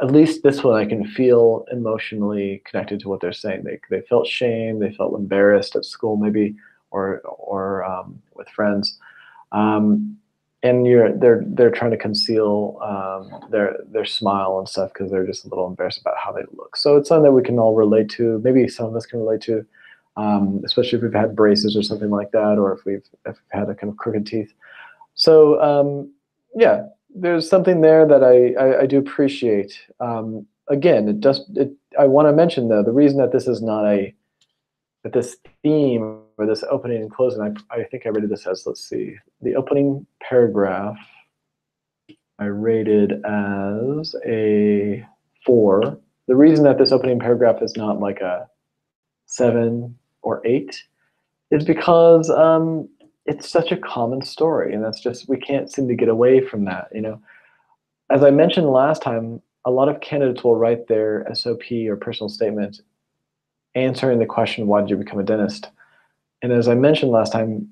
at least this one, I can feel emotionally connected to what they're saying. They felt shame, they felt embarrassed at school maybe, or with friends. And they're trying to conceal their smile and stuff because they're just a little embarrassed about how they look. So it's something that we can all relate to. Maybe some of us can relate to, especially if we've had braces or something like that, or if we've had a kind of crooked teeth. So yeah, there's something there that I do appreciate. Again, I want to mention though, the reason that this is not that this theme or this opening and closing, I think I rated this as, let's see, the opening paragraph I rated as a 4. The reason that this opening paragraph is not like a 7 or 8 is because it's such a common story, and that's just, we can't seem to get away from that. As I mentioned last time, a lot of candidates will write their SOP or personal statement answering the question, why did you become a dentist? And as I mentioned last time,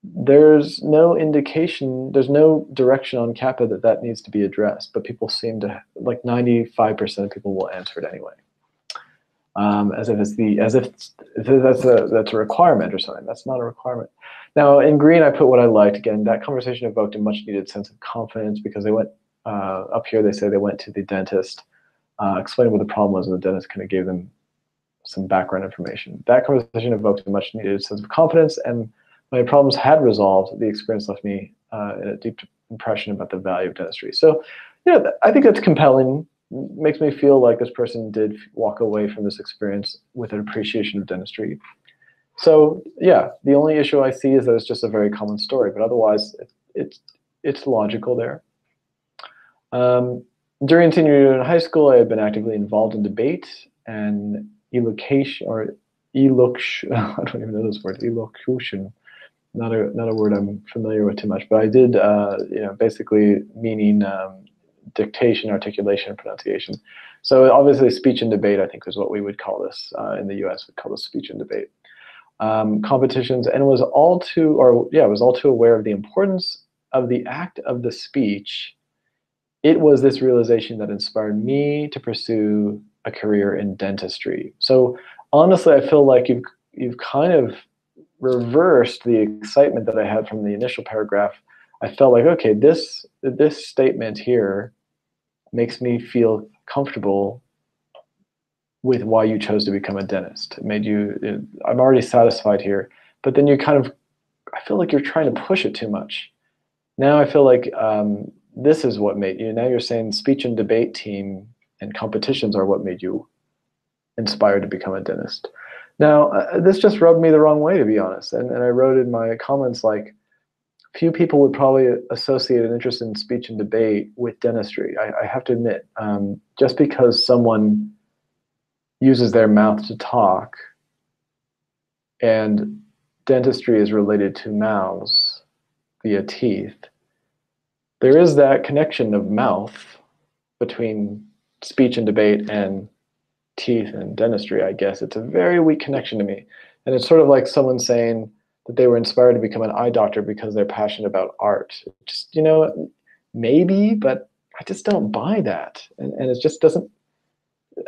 there's no indication, there's no direction on CAPA that needs to be addressed, but people seem to, like 95% of people will answer it anyway. As if that's a requirement or something. That's not a requirement. Now in green, I put what I liked. Again, that conversation evoked a much needed sense of confidence because they went, up here they say they went to the dentist, explained what the problem was, and the dentist kind of gave them some background information. That conversation evoked a much needed sense of confidence, and when my problems had resolved, the experience left me in a deep impression about the value of dentistry. So yeah, I think that's compelling. Makes me feel like this person did walk away from this experience with an appreciation of dentistry. So yeah, the only issue I see is that it's just a very common story, but otherwise it's logical there. During senior year in high school, I had been actively involved in debate and elocution, I don't even know this word, elocution. Not a word I'm familiar with too much, but I did, basically meaning dictation, articulation, and pronunciation. So obviously speech and debate, I think, is what we would call this in the US. We'd call this speech and debate. Competitions, and was all too aware of the importance of the act of the speech. It was this realization that inspired me to pursue a career in dentistry. So honestly, I feel like you've kind of reversed the excitement that I had from the initial paragraph. I felt like, okay, this statement here makes me feel comfortable with why you chose to become a dentist. It made you, I'm already satisfied here, but then you kind of, I feel like you're trying to push it too much. Now I feel like this is what made you, now you're saying speech and debate team and competitions are what made you inspired to become a dentist. Now, this just rubbed me the wrong way, to be honest. And I wrote in my comments, like, few people would probably associate an interest in speech and debate with dentistry. I have to admit, just because someone uses their mouth to talk and dentistry is related to mouths via teeth, there is that connection of mouth between speech and debate and teeth and dentistry, I guess. It's a very weak connection to me. And it's sort of like someone saying that they were inspired to become an eye doctor because they're passionate about art. Just, maybe, but I just don't buy that. And it just doesn't,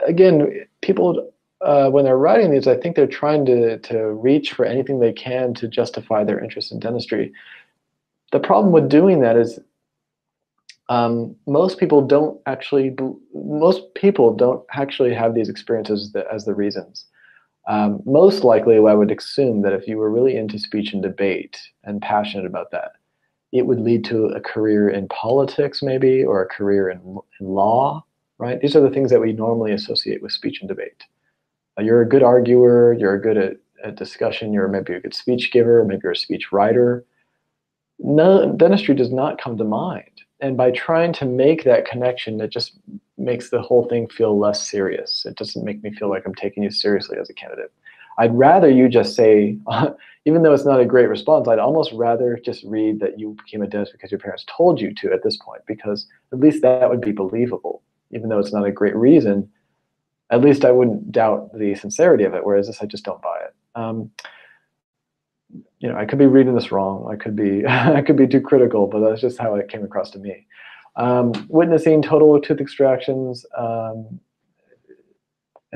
again, people, when they're writing these, I think they're trying to reach for anything they can to justify their interest in dentistry. The problem with doing that is most people don't actually have these experiences as the reasons. Most likely, I would assume that if you were really into speech and debate and passionate about that, it would lead to a career in politics, maybe, or a career in law, right? These are the things that we normally associate with speech and debate. You're a good arguer, you're good at discussion, you're maybe a good speech giver, maybe you're a speech writer. No, dentistry does not come to mind. And by trying to make that connection, it just makes the whole thing feel less serious. It doesn't make me feel like I'm taking you seriously as a candidate. I'd rather you just say, even though it's not a great response, I'd almost rather just read that you became a dentist because your parents told you to at this point, because at least that would be believable. Even though it's not a great reason, at least I wouldn't doubt the sincerity of it, whereas this, I just don't buy it. I could be reading this wrong. I could be I could be too critical, but that's just how it came across to me. Witnessing total tooth extractions and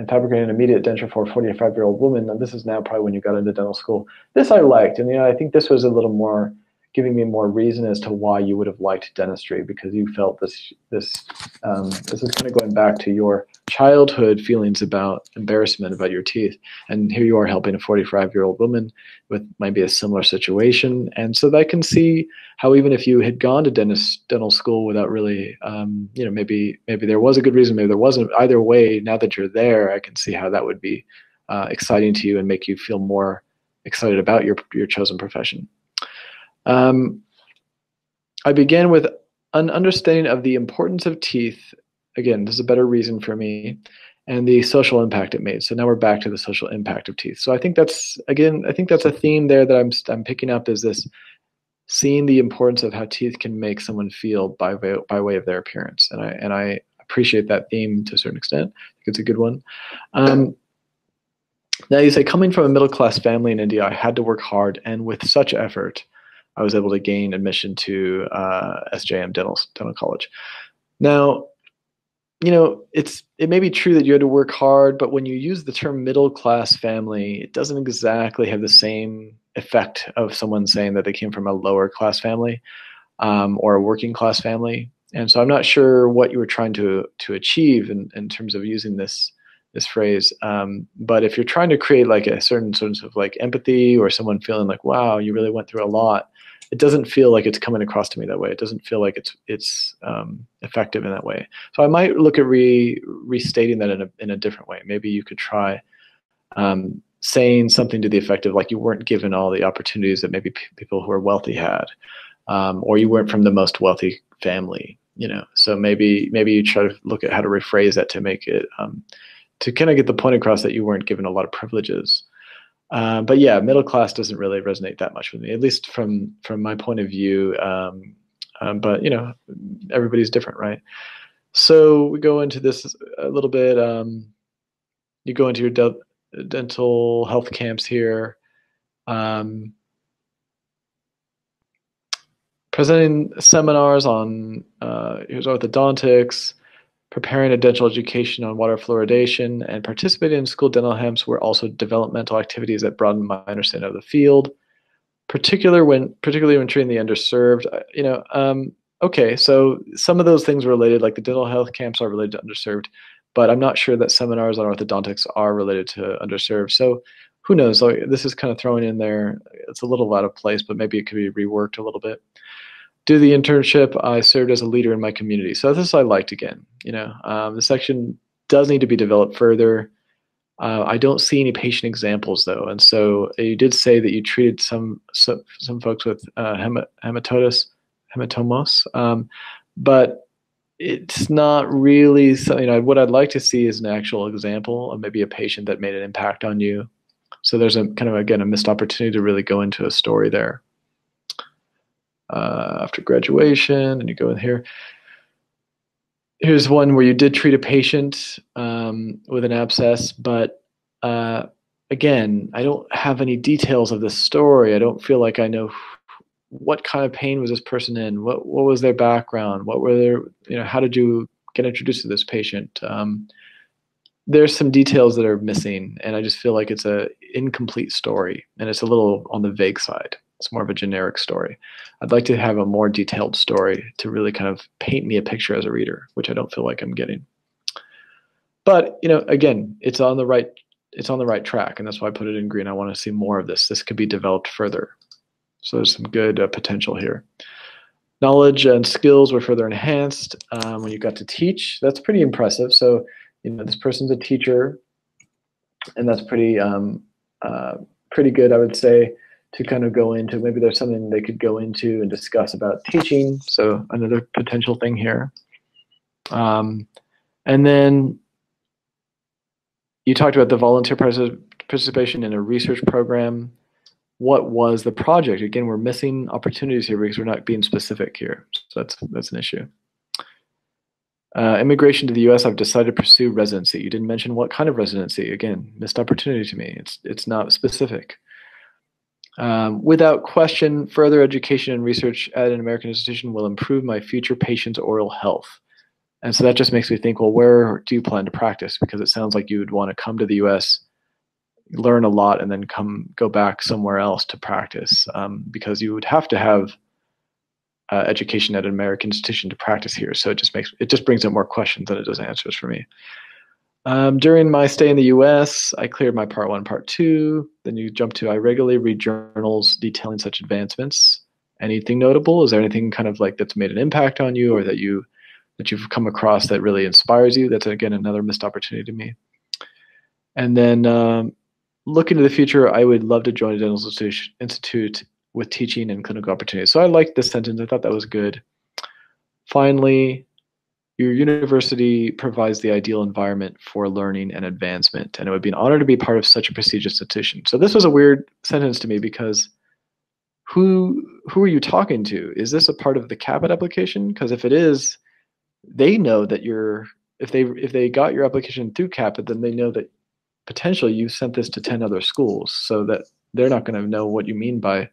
fabricating an immediate denture for a 45-year-old woman. And this is now probably when you got into dental school. This I liked, and I think this was a little more giving me more reason as to why you would have liked dentistry, because you felt this is kind of going back to your childhood feelings about embarrassment about your teeth, and here you are helping a 45-year-old woman with maybe a similar situation. And so I can see how even if you had gone to dental school without really, maybe there was a good reason, maybe there wasn't. Either way, now that you're there, I can see how that would be exciting to you and make you feel more excited about your chosen profession. I began with an understanding of the importance of teeth. Again, this is a better reason for me, and the social impact it made. So now we're back to the social impact of teeth. So I think that's a theme there that I'm picking up, is this seeing the importance of how teeth can make someone feel by way of their appearance. And I appreciate that theme to a certain extent. I think it's a good one. Now you say, coming from a middle-class family in India, I had to work hard, and with such effort, I was able to gain admission to SJM Dental College. Now, it may be true that you had to work hard, but when you use the term middle-class family, it doesn't exactly have the same effect of someone saying that they came from a lower-class family or a working-class family. And so I'm not sure what you were trying to achieve in terms of using this phrase. But if you're trying to create like a certain sort of like empathy, or someone feeling like, wow, you really went through a lot, it doesn't feel like it's coming across to me that way. It doesn't feel like it's effective in that way. So I might look at restating that in a different way. Maybe you could try saying something to the effect of, like, you weren't given all the opportunities that maybe people who are wealthy had, or you weren't from the most wealthy family. So maybe you try to look at how to rephrase that to make it to kind of get the point across that you weren't given a lot of privileges. But yeah, middle class doesn't really resonate that much with me, at least from my point of view. But everybody's different, right? So we go into this a little bit. You go into your dental health camps here. Presenting seminars on here's orthodontics, preparing a dental education on water fluoridation, and participating in school dental camps were also developmental activities that broadened my understanding of the field, particularly when treating the underserved. Okay, so some of those things are related, like the dental health camps are related to underserved, but I'm not sure that seminars on orthodontics are related to underserved. So who knows? So this is kind of thrown in there. It's a little out of place, but maybe it could be reworked a little bit. Do the internship, I served as a leader in my community. So this I liked again. The section does need to be developed further. I don't see any patient examples though, and so you did say that you treated some folks with hematomos, but it's not really something. What I'd like to see is an actual example of maybe a patient that made an impact on you. So there's a kind of, again, a missed opportunity to really go into a story there. After graduation, and you go in here. Here's one where you did treat a patient with an abscess, but again, I don't have any details of this story. I don't feel like I know what kind of pain was this person in. What was their background? What were their, how did you get introduced to this patient? There's some details that are missing, and I just feel like it's a incomplete story, and it's a little on the vague side. It's more of a generic story. I'd like to have a more detailed story to really kind of paint me a picture as a reader, which I don't feel like I'm getting. But again, it's on the right track, and that's why I put it in green. I want to see more of this. This could be developed further. So there's some good potential here. Knowledge and skills were further enhanced when you got to teach. That's pretty impressive. So this person's a teacher, and that's pretty good, I would say, to kind of go into. Maybe there's something they could go into and discuss about teaching. So another potential thing here. And then you talked about the volunteer participation in a research program. What was the project? Again, we're missing opportunities here because we're not being specific here. So that's an issue. Immigration to the U.S., I've decided to pursue residency. You didn't mention what kind of residency. Again, missed opportunity to me. It's not specific. Without question, further education and research at an American institution will improve my future patients' oral health. And so that just makes me think, well, where do you plan to practice? Because it sounds like you would want to come to the U.S., learn a lot, and then go back somewhere else to practice, because you would have to have education at an American institution to practice here. So it just brings up more questions than it does answers for me. During my stay in the US, I cleared my part 1, part 2. Then you jump to, I regularly read journals detailing such advancements. Anything notable? Is there anything kind of like that's made an impact on you, or that you've come across that really inspires you? That's, again, another missed opportunity to me. And then looking to the future, I would love to join a dental institute with teaching and clinical opportunities. So I liked this sentence. I thought that was good. Finally, your university provides the ideal environment for learning and advancement, and it would be an honor to be part of such a prestigious institution. So this was a weird sentence to me, because who are you talking to? Is this a part of the CAPIT application? Because if it is, they know that if they got your application through CAPIT, then they know that potentially you sent this to 10 other schools, so that they're not going to know what you mean by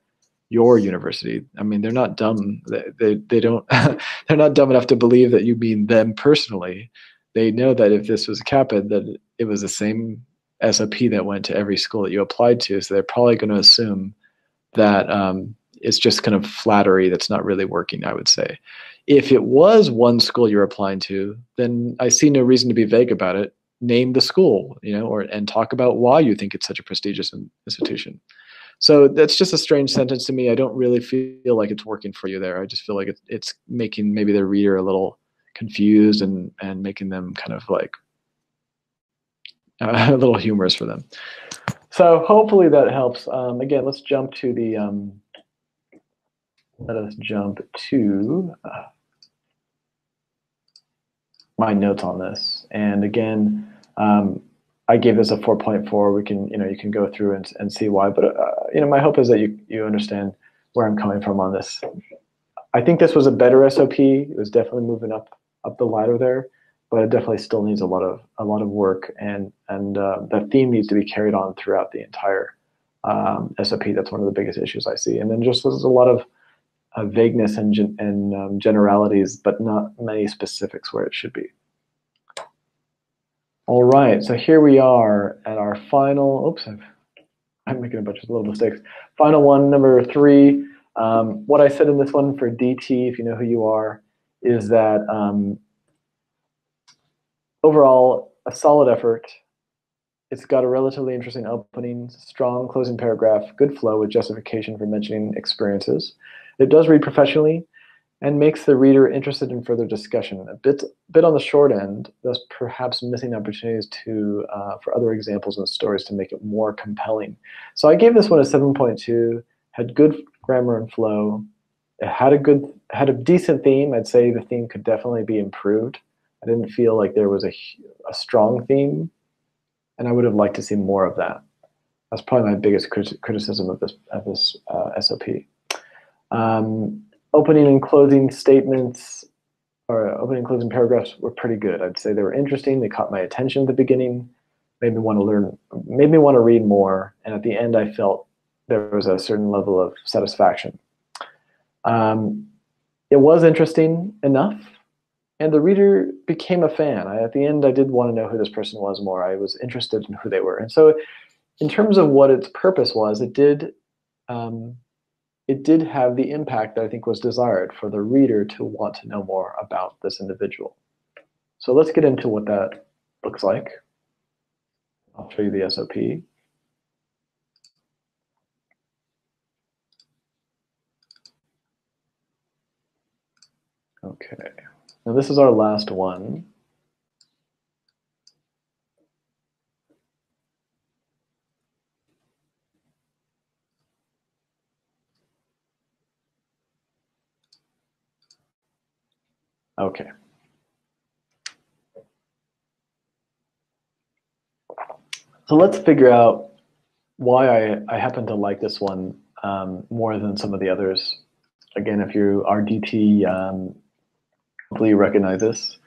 your university. I mean, they're not dumb. They don't they're not dumb enough to believe that you mean them personally. They know that if this was CAPIT, that it was the same SOP that went to every school that you applied to. So they're probably going to assume that it's just kind of flattery that's not really working, I would say. If it was one school you're applying to, then I see no reason to be vague about it. Name the school, and talk about why you think it's such a prestigious institution. So that's just a strange sentence to me. I don't really feel like it's working for you there. I just feel like it's making maybe the reader a little confused and making them kind of like a little humorous for them. So hopefully that helps. Again, let's jump to the my notes on this. And again, I gave this a 4.4. We can, you can go through and see why. But my hope is that you understand where I'm coming from on this. I think this was a better SOP. It was definitely moving up the ladder there, but it definitely still needs a lot of work, and that theme needs to be carried on throughout the entire SOP. That's one of the biggest issues I see. And then just there's a lot of vagueness and generalities, but not many specifics where it should be. All right, so here we are at our final, oops, I'm making a bunch of little mistakes. Final one, number 3. What I said in this one for DT, if you know who you are, is that overall, a solid effort. It's got a relatively interesting opening, strong closing paragraph, good flow with justification for mentioning experiences. It does read professionally and makes the reader interested in further discussion. A bit on the short end, thus perhaps missing opportunities for other examples and stories to make it more compelling. So I gave this one a 7.2, had good grammar and flow. It had a decent theme. I'd say the theme could definitely be improved. I didn't feel like there was a strong theme, and I would have liked to see more of that. That's probably my biggest criticism of this SOP. Opening and closing statements, or opening and closing paragraphs were pretty good. I'd say they were interesting. They caught my attention at the beginning, made me want to learn, made me want to read more. And at the end, I felt there was a certain level of satisfaction. It was interesting enough, and the reader became a fan. At the end, I did want to know who this person was more. I was interested in who they were. And so in terms of what its purpose was, it did have the impact that I think was desired for the reader to want to know more about this individual. So let's get into what that looks like. I'll show you the SOP. Okay, now this is our last one. Okay. So let's figure out why I happen to like this one more than some of the others. Again, if you are DT, hopefully you recognize this.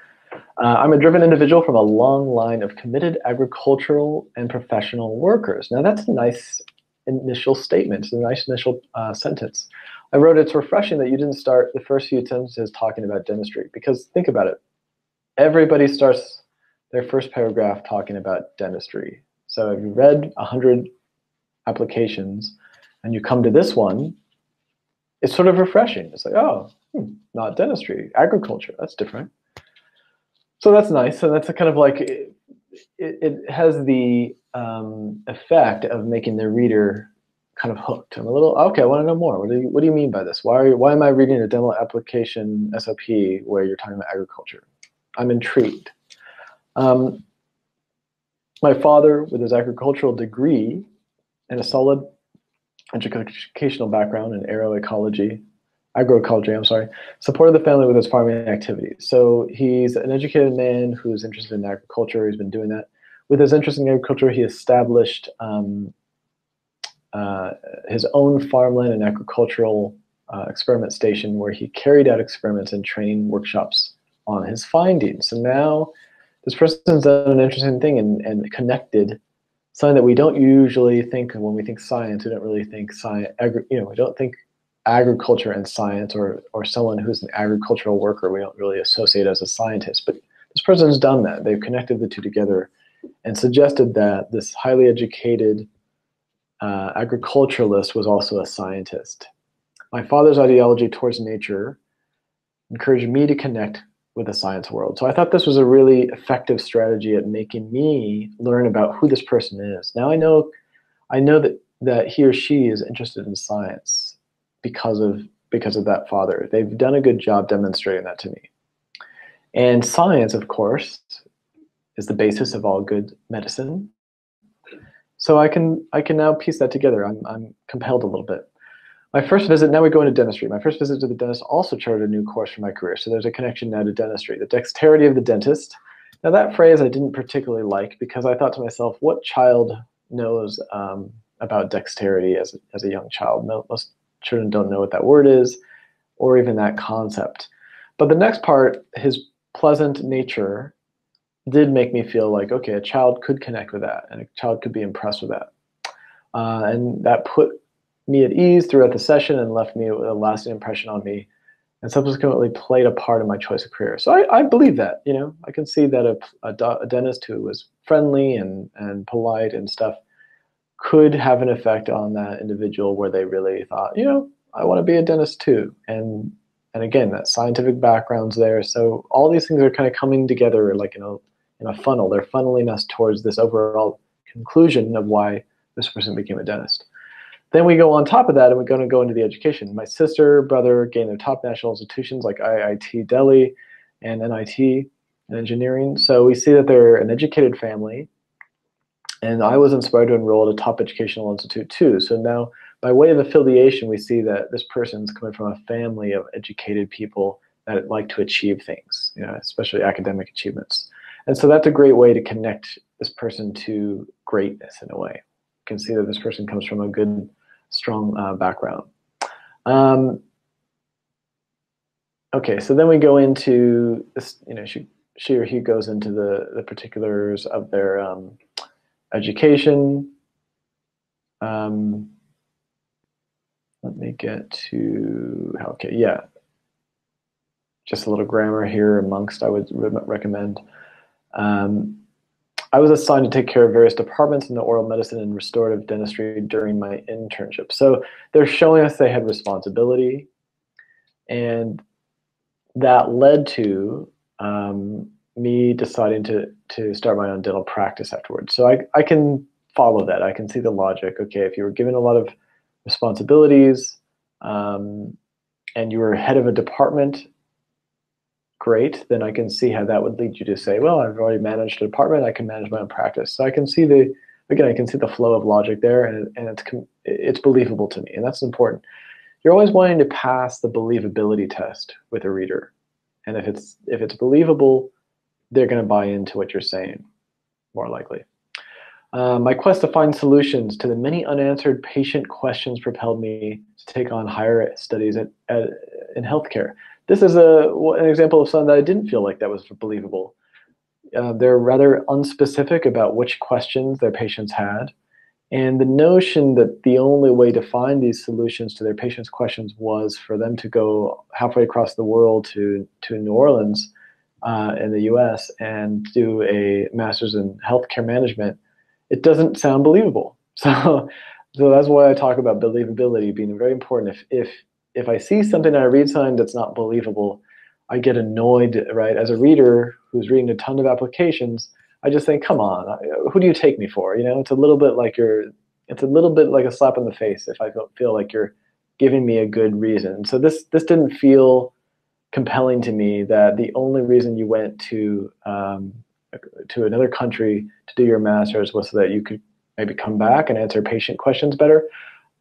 I'm a driven individual from a long line of committed agricultural and professional workers. Now that's a nice initial statement. It's a nice initial sentence. I wrote, it's refreshing that you didn't start the first few sentences talking about dentistry, because think about it. Everybody starts their first paragraph talking about dentistry. So if you read 100 applications and you come to this one, it's sort of refreshing. It's like, oh, not dentistry, agriculture, that's different. So that's nice. So that's a kind of like, it has the effect of making the reader kind of hooked. I'm a little, okay, I want to know more. What do you mean by this? Why am I reading a dental application SOP where you're talking about agriculture? I'm intrigued. My father, with his agricultural degree and a solid educational background in agroecology, supported the family with his farming activities. So he's an educated man who's interested in agriculture. He's been doing that. With his interest in agriculture, he established his own farmland and agricultural experiment station where he carried out experiments and training workshops on his findings. So now this person's done an interesting thing and connected something that we don't usually think when we think science. We don't really think science, we don't think agriculture and science, or someone who's an agricultural worker we don't really associate as a scientist. But this person's done that. They've connected the two together and suggested that this highly educated agriculturalist was also a scientist. My father's ideology towards nature encouraged me to connect with the science world. So I thought this was a really effective strategy at making me learn about who this person is. Now I know that he or she is interested in science because of that father. They've done a good job demonstrating that to me. And science, of course, is the basis of all good medicine. So I can now piece that together. I'm compelled a little bit. My first visit, now we go into dentistry. My first visit to the dentist also charted a new course for my career. So there's a connection now to dentistry. The dexterity of the dentist. Now that phrase I didn't particularly like, because I thought to myself, what child knows about dexterity as a young child? Most children don't know what that word is, or even that concept. But the next part, his pleasant nature, did make me feel like, okay, a child could connect with that, and a child could be impressed with that. And that put me at ease throughout the session and left me with a lasting impression on me, and subsequently played a part in my choice of career. So I believe that, I can see that a dentist who was friendly and polite and stuff could have an effect on that individual where they really thought, I want to be a dentist too. And again, that scientific background's there. So all these things are kind of coming together like in a funnel. They're funneling us towards this overall conclusion of why this person became a dentist. Then we go on top of that, and we're going to go into the education. My sister, brother gained their top national institutions like IIT Delhi and NIT in engineering. So we see that they're an educated family, and I was inspired to enroll at a top educational institute too. So now, by way of affiliation, we see that this person's coming from a family of educated people that like to achieve things, especially academic achievements. And so that's a great way to connect this person to greatness in a way. You can see that this person comes from a good, strong background. Okay, so then we go into this, she or he goes into the particulars of their education. Let me get to, okay, yeah, just a little grammar here amongst I would recommend. I was assigned to take care of various departments in the oral medicine and restorative dentistry during my internship. So they're showing us they had responsibility, and that led to me deciding to start my own dental practice afterwards. So I can follow that. I can see the logic. Okay, if you were given a lot of responsibilities and you were head of a department, great, then I can see how that would lead you to say, well, I've already managed a department, I can manage my own practice. So I can see I can see the flow of logic there, and it's believable to me, and that's important. You're always wanting to pass the believability test with a reader. And if it's believable, they're going to buy into what you're saying, more likely. My quest to find solutions to the many unanswered patient questions propelled me to take on higher studies in healthcare. This is an example of something that I didn't feel like that was believable. They're rather unspecific about which questions their patients had. And the notion that the only way to find these solutions to their patients' questions was for them to go halfway across the world to New Orleans in the US and do a master's in healthcare management, it doesn't sound believable. So that's why I talk about believability being very important. If I see something and I read something that's not believable, I get annoyed, right? As a reader who's reading a ton of applications, I just think, come on, who do you take me for? It's a little bit like a slap in the face if I feel like you're giving me a good reason. So this didn't feel compelling to me, that the only reason you went to another country to do your master's was so that you could maybe come back and answer patient questions better.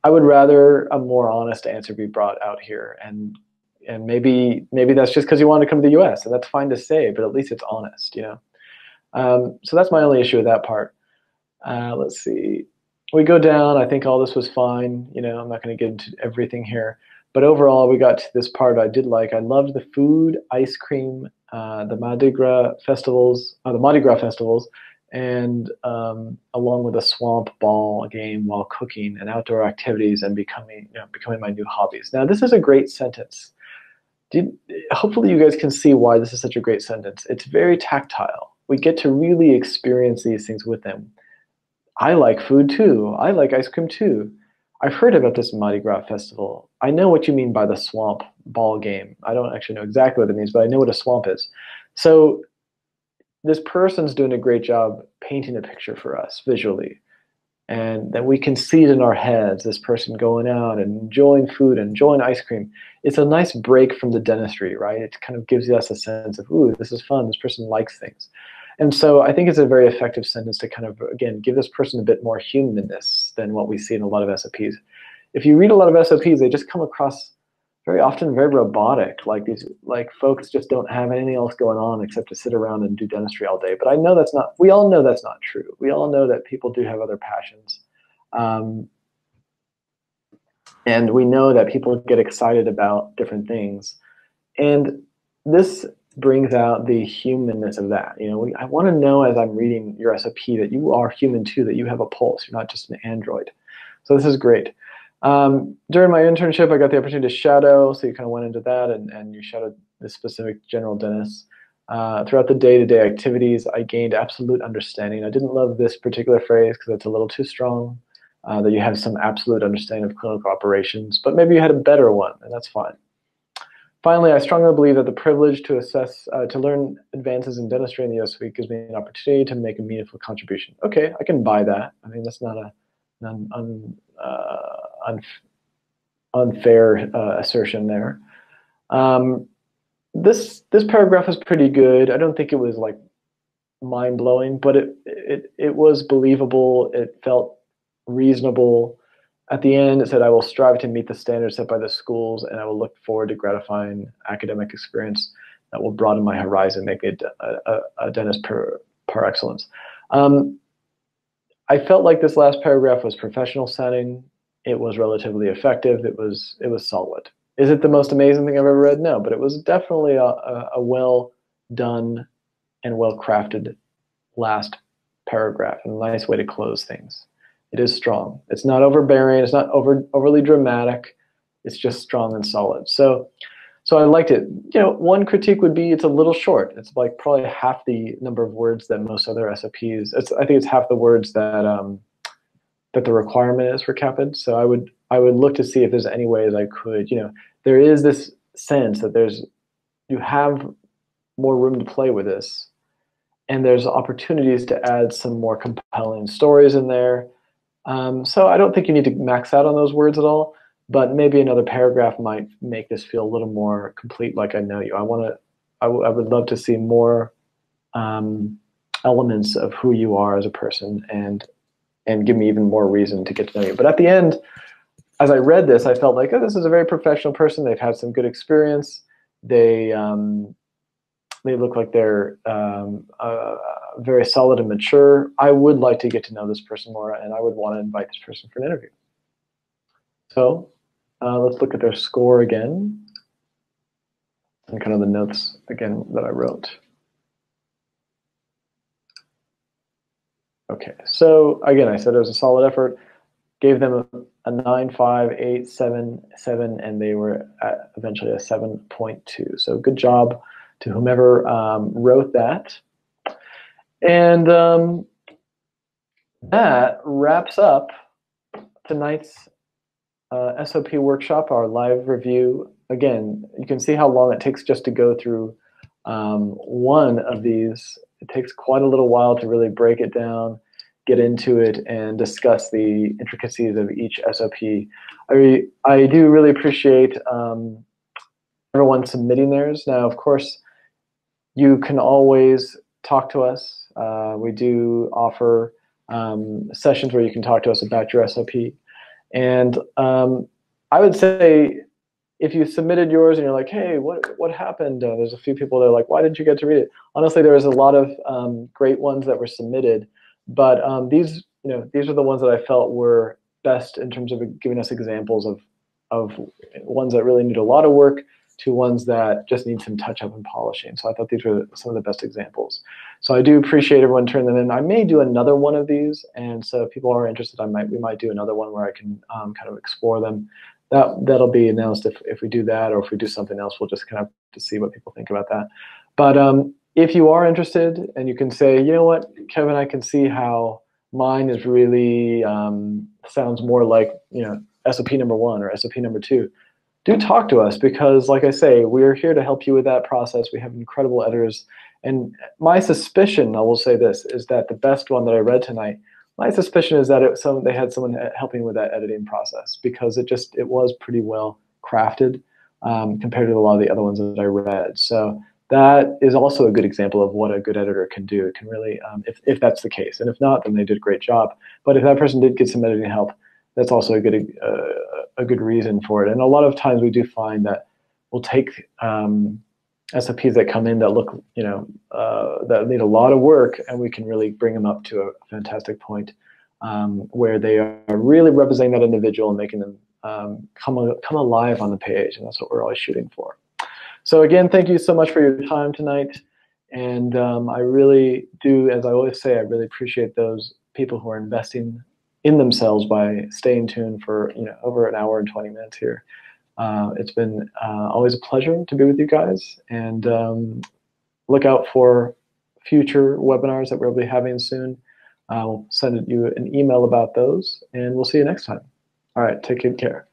I would rather a more honest answer be brought out here, and maybe that's just because you want to come to the U.S., and that's fine to say, but at least it's honest, So that's my only issue with that part. Let's see. We go down. I think all this was fine. I'm not going to get into everything here. But overall, we got to this part I did like. I loved the food, ice cream, the Mardi Gras festivals, and along with a swamp ball game while cooking and outdoor activities and becoming my new hobbies. Now, this is a great sentence. Hopefully you guys can see why this is such a great sentence. It's very tactile. We get to really experience these things with them. I like food too. I like ice cream too. I've heard about this Mardi Gras festival. I know what you mean by the swamp ball game. I don't actually know exactly what it means, but I know what a swamp is. So this person's doing a great job painting a picture for us visually. And then we can see it in our heads, this person going out and enjoying food and enjoying ice cream. It's a nice break from the dentistry, right? It kind of gives us a sense of, ooh, this is fun. This person likes things. And so I think it's a very effective sentence to kind of, again, give this person a bit more humanness than what we see in a lot of SOPs. If you read a lot of SOPs, they just come across very often very robotic, like folks just don't have anything else going on except to sit around and do dentistry all day. But I know we all know that's not true. We all know that people do have other passions. And we know that people get excited about different things. And this brings out the humanness of that. I want to know as I'm reading your SOP that you are human too, that you have a pulse. You're not just an android. So this is great. During my internship, I got the opportunity to shadow, so you kind of went into that, and you shadowed this specific general dentist. Throughout the day-to-day activities, I gained absolute understanding. I didn't love this particular phrase because it's a little too strong, that you have some absolute understanding of clinical operations, but maybe you had a better one, and that's fine. Finally, I strongly believe that the privilege to learn advances in dentistry in the US gives me an opportunity to make a meaningful contribution. Okay, I can buy that. I mean, that's not an unfair assertion there. This paragraph was pretty good. I don't think it was like mind-blowing, but it was believable. It felt reasonable. At the end, it said, I will strive to meet the standards set by the schools, and I will look forward to gratifying academic experience that will broaden my horizon, make me a dentist par excellence. I felt like this last paragraph was professional sounding. It was relatively effective. It was solid. Is it the most amazing thing I've ever read? No, but it was definitely a well done and well crafted last paragraph, and a nice way to close things. It is strong. It's not overbearing. It's not overly dramatic. It's just strong and solid. So I liked it. One critique would be it's a little short. It's like probably half the number of words that most other SOPs. I think it's half the words that that the requirement is for CAPID. So I would look to see if there's any ways I could. There is this sense that you have more room to play with this, and there's opportunities to add some more compelling stories in there. So I don't think you need to max out on those words at all, but maybe another paragraph might make this feel a little more complete, like I know you. I would love to see more elements of who you are as a person, and give me even more reason to get to know you. But at the end, as I read this, I felt like, oh, this is a very professional person. They've had some good experience. They look like they're very solid and mature. I would like to get to know this person more, and I would want to invite this person for an interview. So let's look at their score again, and kind of the notes again that I wrote. Okay, so again, I said it was a solid effort. Gave them a 9, 5, 8, 7, 7, and they were at eventually a 7.2. So good job to whomever wrote that. And that wraps up tonight's SOP workshop, our live review. Again, you can see how long it takes just to go through one of these. It takes quite a little while to really break it down, get into it, and discuss the intricacies of each SOP. I do really appreciate everyone submitting theirs. Now, of course, you can always talk to us. We do offer sessions where you can talk to us about your SOP. And I would say if you submitted yours and you're like, hey, what happened? There's a few people that are like, why didn't you get to read it? Honestly, there was a lot of great ones that were submitted, but these are the ones that I felt were best in terms of giving us examples of ones that really need a lot of work to ones that just need some touch up and polishing. So I thought these were some of the best examples. So I do appreciate everyone turning them in. I may do another one of these, and so if people are interested, we might do another one where I can kind of explore them. That'll be announced if we do that, or if we do something else, we'll just kind of to see what people think about that. But if you are interested and you can say, you know what, Kevin, I can see how mine is really sounds more like SOP number 1 or SOP number 2, do talk to us, because like I say, we're here to help you with that process. We have incredible editors, and my suspicion, I will say this, is that the best one that I read tonight, my suspicion is that they had someone helping with that editing process, because it was pretty well crafted compared to a lot of the other ones that I read. So that is also a good example of what a good editor can do. It can really, if that's the case, and if not, then they did a great job. But if that person did get some editing help, that's also a good reason for it. And a lot of times we do find that we'll take SOPs that come in that look, that need a lot of work, and we can really bring them up to a fantastic point where they are really representing that individual and making them come alive on the page, and that's what we're always shooting for. So again, thank you so much for your time tonight, and I really do, as I always say, I really appreciate those people who are investing in themselves by staying tuned for over an hour and 20 minutes here. It's been always a pleasure to be with you guys, and look out for future webinars that we'll be having soon. I'll send you an email about those, and we'll see you next time. All right, take good care.